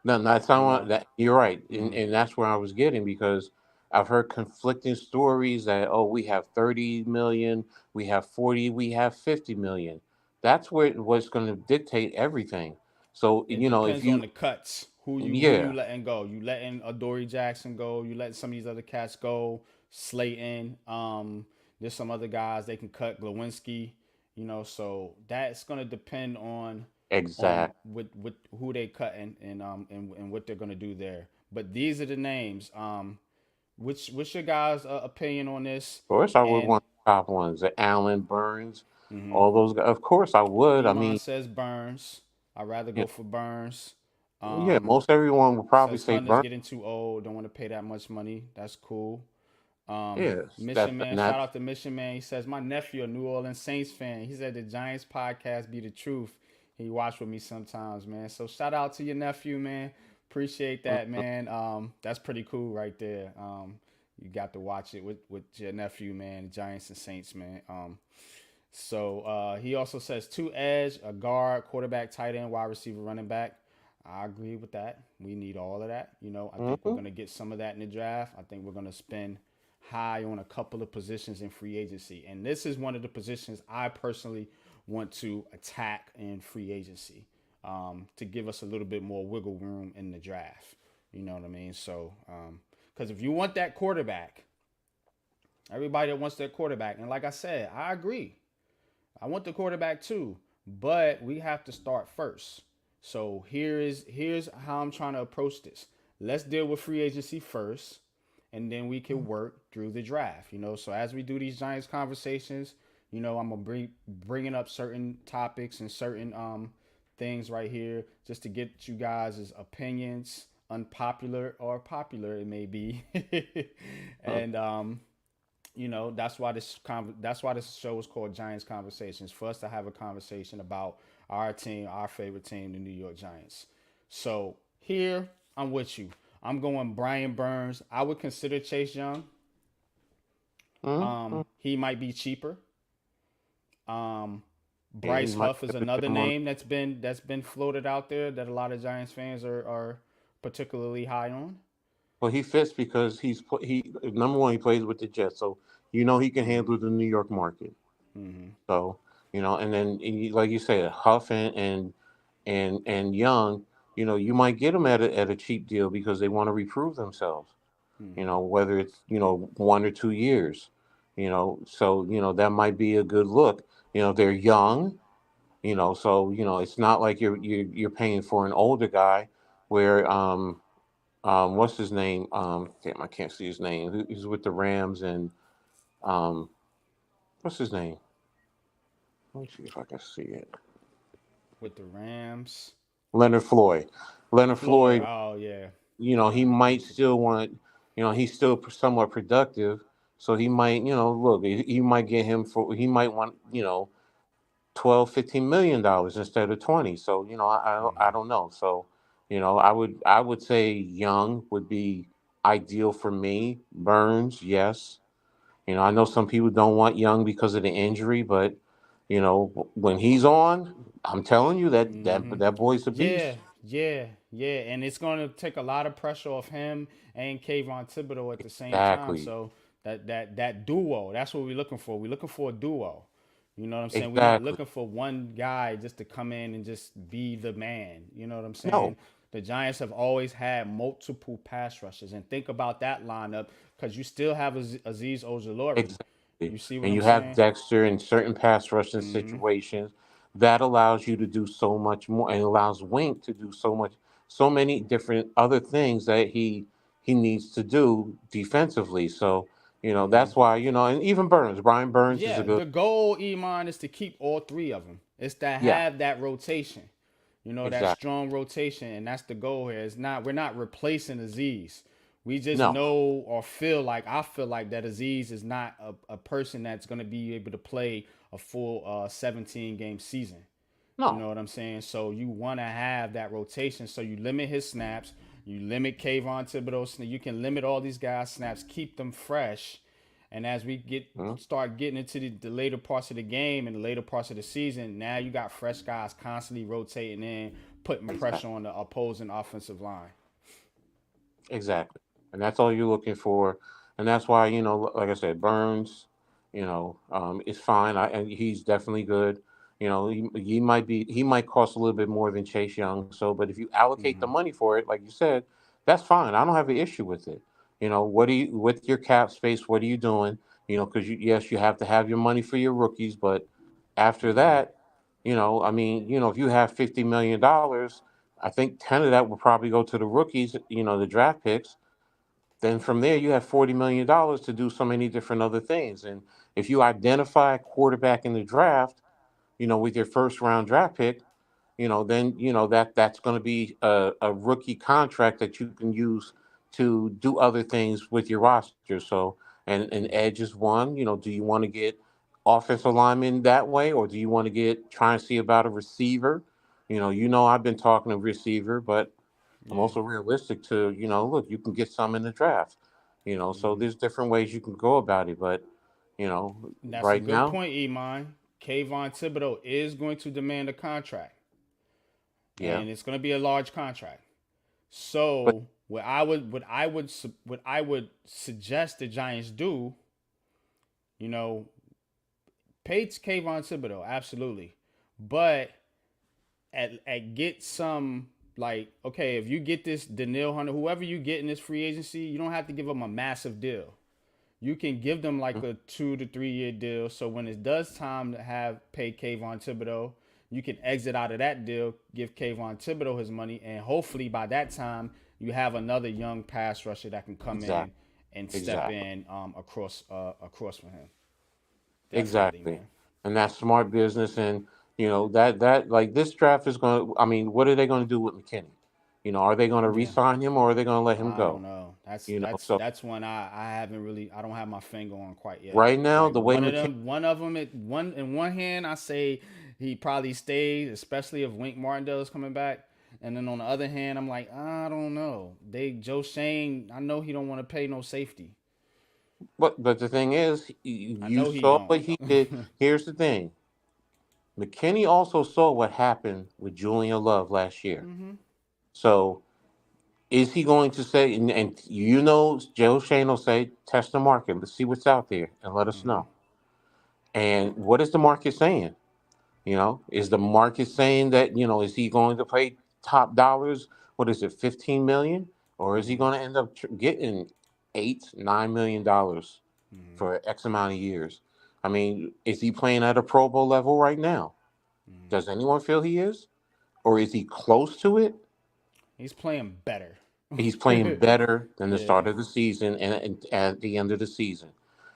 No, that's not you know? that. You're right, and, Mm-hmm. and that's where I was getting because I've heard conflicting stories that we have 30 million, we have 40, we have 50 million. That's what's going to dictate everything. So It if depends on you the cuts. Who you yeah, letting go? You letting Adoree Jackson go? You letting some of these other cats go? Slayton. There's some other guys they can cut. Glowinski. So that's gonna depend on exact. with who they cutting and what they're gonna do there. But these are the names. What's your guys' opinion on this? Of course, I would And want the top ones, the Allen, Burns, all those guys. Of course, I would. I Elon mean, says Burns. I'd rather yeah, go for Burns. yeah, most everyone would probably Says say Hunter's Burns. getting too old. Don't want to pay that much money. That's cool. Yes, Mission that Man, and shout that. out to Mission Man. He says, my nephew, a New Orleans Saints fan. He said the Giants podcast be the truth. He watch with me sometimes, man. So shout out to your nephew, man. Appreciate that, Mhm. man. That's pretty cool right there. You got to watch it with your nephew, man. Giants and Saints, man. He also says two edge, a guard, quarterback, tight end, wide receiver, running back. I agree with that. We need all of that. I think we're Mhm. going to get some of that in the draft. I think we're going to spend high on a couple of positions in free agency. And this is one of the positions I personally want to attack in free agency, to give us a little bit more wiggle room in the draft. You know what I mean? So, because if you want that quarterback, everybody that wants that quarterback, and like I said, I agree. I want the quarterback too, but we have to start first. So here's how I'm trying to approach this. Let's deal with free agency first, and then we can work through the draft. So as we do these Giants conversations, I'm gonna bringing up certain topics and certain things right here just to get you guys' opinions, unpopular or popular it may be, Mhm. and that's why this show is called Giants Conversations, for us to have a conversation about our team, our favorite team, the New York Giants. So here I'm with you. I'm going Brian Burns. I would consider Chase Young. Mhm. He might be cheaper. Um, Yeah, he Bryce might Huff is have to another him on. name that's been floated out there that a lot of Giants fans are particularly high on. Well, he fits because he number one, he plays with the Jets, so he can handle the New York market. So and then like you said, Huff and Young, you might get them at a cheap deal because they want to reprove themselves. Whether it's 1 or 2 years, so that might be a good look. They're young, so it's not like you're paying for an older guy where what's his name? Damn, I can't see his name. He's with the Rams and um, what's his name? Let me see if I can see it. With the Rams. Leonard Floyd. Leonard Floyd. Floyd. Oh yeah. He I might get you. still want. He's still somewhat productive, so he might. Look, he might get him for. He might want. 12, $15 million instead of 20. So I don't know. So I would say Young would be ideal for me. Burns, yes. I know some people don't want Young because of the injury, but when he's on, I'm telling you that boy's a Yeah, beast. yeah, and it's going to take a lot of pressure off him and Kayvon Thibodeau at the same time. Exactly, So that duo, that's what we're looking for. We're looking for a duo. You know what I'm saying? We're not exactly. looking for one guy just to come in and just be the man. You know what I'm saying? No, The Giants have always had multiple pass rushes, and think about that lineup because you still have Aziz Ojulari. exactly. You see what And I'm you have saying? Dexter in certain pass rushing situations that allows you to do so much more, and allows Wink to do so many different other things that he needs to do defensively. So that's why and even Brian Burns is a Yeah, good. the goal, Iman, is to keep all three of them. It's to Yeah, have that rotation. That exactly. strong rotation, and that's the goal here. We're not replacing Aziz. We just No, know or feel like I feel like that Aziz is not a person that's going to be able to play a full 17 game season. You no. know what I'm saying? So you want to have that rotation. So you limit his snaps. You limit Kayvon Thibodeau. You can limit all these guys' snaps, keep them fresh. And as we Mhm. start getting into the later parts of the game and the later parts of the season, now you got fresh guys constantly rotating in, putting pressure Exactly. on the opposing offensive line. Exactly. And that's all you're looking for. And that's why, like I said, Burns, is fine. And he's definitely good. He might cost a little bit more than Chase Young. So, but if you allocate the money for it, like you said, that's fine. I don't have an issue with it. With your cap space, what are you doing? Because yes, you have to have your money for your rookies, but after that, I mean, if you have $50 million, I think 10 of that will probably go to the rookies, the draft picks. Then from there, you have $40 million to do so many different other things. And if you identify a quarterback in the draft, with your first round draft pick, then that's going to be a rookie contract that you can use to do other things with your roster. So and edge is one. Do you want to get offensive lineman that way, or do you want to try and see about a receiver? I've been talking to receiver, but I'm Yeah. also realistic to, look, you can get some in the draft. So Hmm. there's different ways you can go about it, but you know, That's a right good now, point, Iman. Kayvon Thibodeau is going to demand a contract, yeah. and it's going to be a large contract. But So what I would suggest the Giants do, you know, pay Kayvon Thibodeau absolutely, but at get some, like, okay, if you get this Daniil Hunter, whoever you get in this free agency, you don't have to give them a massive deal. You can give them like a 2 to 3 year deal. So when it does time to have pay Kayvon Thibodeau, you can exit out of that deal, give Kayvon Thibodeau his money, and hopefully by that time you have another young pass rusher that can come in exactly, and step exactly, in across from him. Definitely, exactly, man. and that's smart business. And that like this draft is going to. I mean, what are they going to do with McKinney? Are they going to Yeah. re-sign him or are they going to let him I don't go? know. That's You know, that's so that's one I haven't really, I don't have my finger on quite yet. right now Like the way McKinney, one of them, one in one hand I say he probably stays, especially if Wink Martindale is coming back. And then on the other hand, I'm like, I don't know. Joe Shane, I know he don't want to pay no safety. but the thing is, I you know he saw don't. what he did. Here's the thing: McKinney also saw what happened with Julian Love last year. Hmm. So is he going to say, and Joe Shane will say, test the market, let's see what's out there, and let us Hmm. know. And what is the market saying? Is the market saying that, is he going to pay top dollars? What is it, 15 million? Or is he Hmm. going to end up getting $8, $9 million Hmm. for X amount of years? I mean, is he playing at a Pro Bowl level right now? Hmm. Does anyone feel he is? Or is he close to it? He's playing better. He's playing better than the Yeah. start of the season and at the end of the season.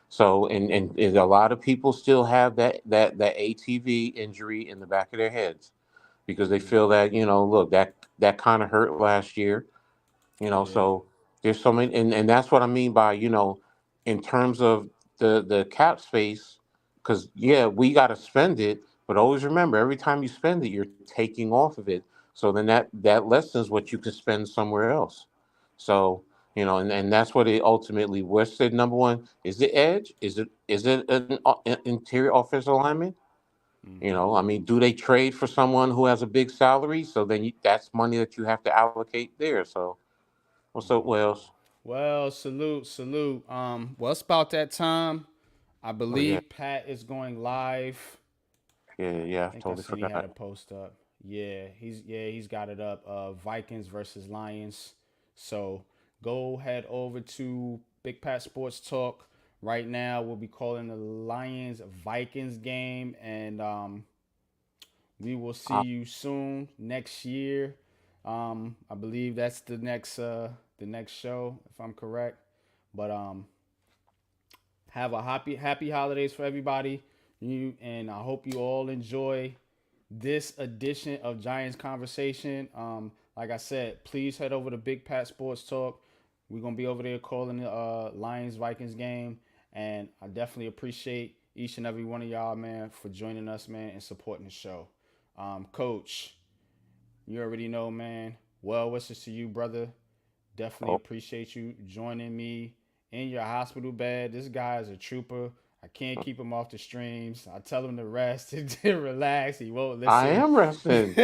So, and a lot of people still have that ATV injury in the back of their heads because they Hmm. feel that, look, that kind of hurt last year. It did. So there's so many, and that's what I mean by, in terms of the cap space, because yeah, we got to spend it, but always remember, every time you spend it, you're taking off of it. So then that lessens what you can spend somewhere else. So and that's what it ultimately. What's the number one? Is it edge? Is it an interior offensive lineman? Hmm. I mean, do they trade for someone who has a big salary? So then that's money that you have to allocate there. So what's up, Wells? Well, salute, salute. Well, it's about that time. I Oh yeah, believe Pat is going live. yeah. I think I Totally seen he had a forgot. post up. He's got it up. Vikings versus Lions. So go head over to Big Pat Sports Talk. Right now, we'll be calling the Lions Vikings game, and we will see Uh, you soon next year. I believe that's the next show, if I'm correct. But have a happy holidays for everybody. I hope you all enjoy this edition of Giants Conversation. Like I said, please head over to Big Pat Sports Talk. We're gonna be over there calling the Lions Vikings game, and I definitely appreciate each and every one of y'all, man, for joining us, man, and supporting the show. Coach, you already know, man. Well wishes to you, brother. Definitely oh, appreciate you joining me in your hospital bed. This guy is a trooper. I can't keep him off the streams. I tell him to rest and to relax. He won't I listen. am resting.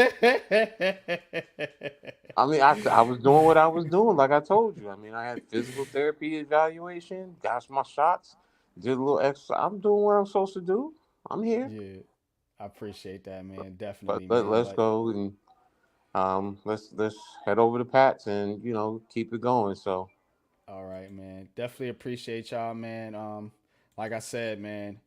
I mean, I was doing what I was doing, like I told you. I mean, I had physical therapy evaluation, got my shots, did a little exercise. I'm doing what I'm supposed to do. I'm here, Yeah, I appreciate that, man. but Definitely, man. let's But go and let's head over to Pat's and keep it going. So, all right, man. Definitely appreciate y'all, man. Like I said, man,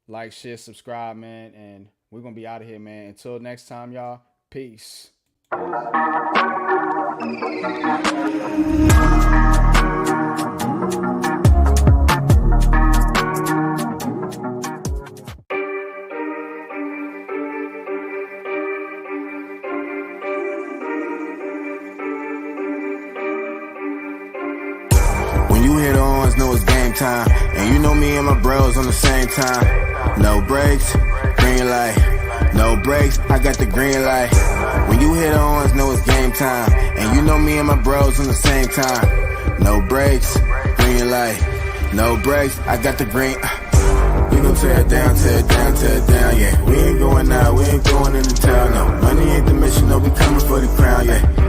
like, share, subscribe, man, and we're gonna be out of here, man. Until next time, y'all. Peace. When you hit the horns, know it's game time. And you know me and my bros on the same time. No brakes, green light. No brakes, I got the green light. When you hit ons, know it's game time. And you know me and my bros on the same time. No brakes, green light. No brakes, I got the green. We gon' tear it down, tear it down, tear it down, yeah. We ain't going out, we ain't going into town, no. Money ain't the mission, no, we coming for the crown, yeah.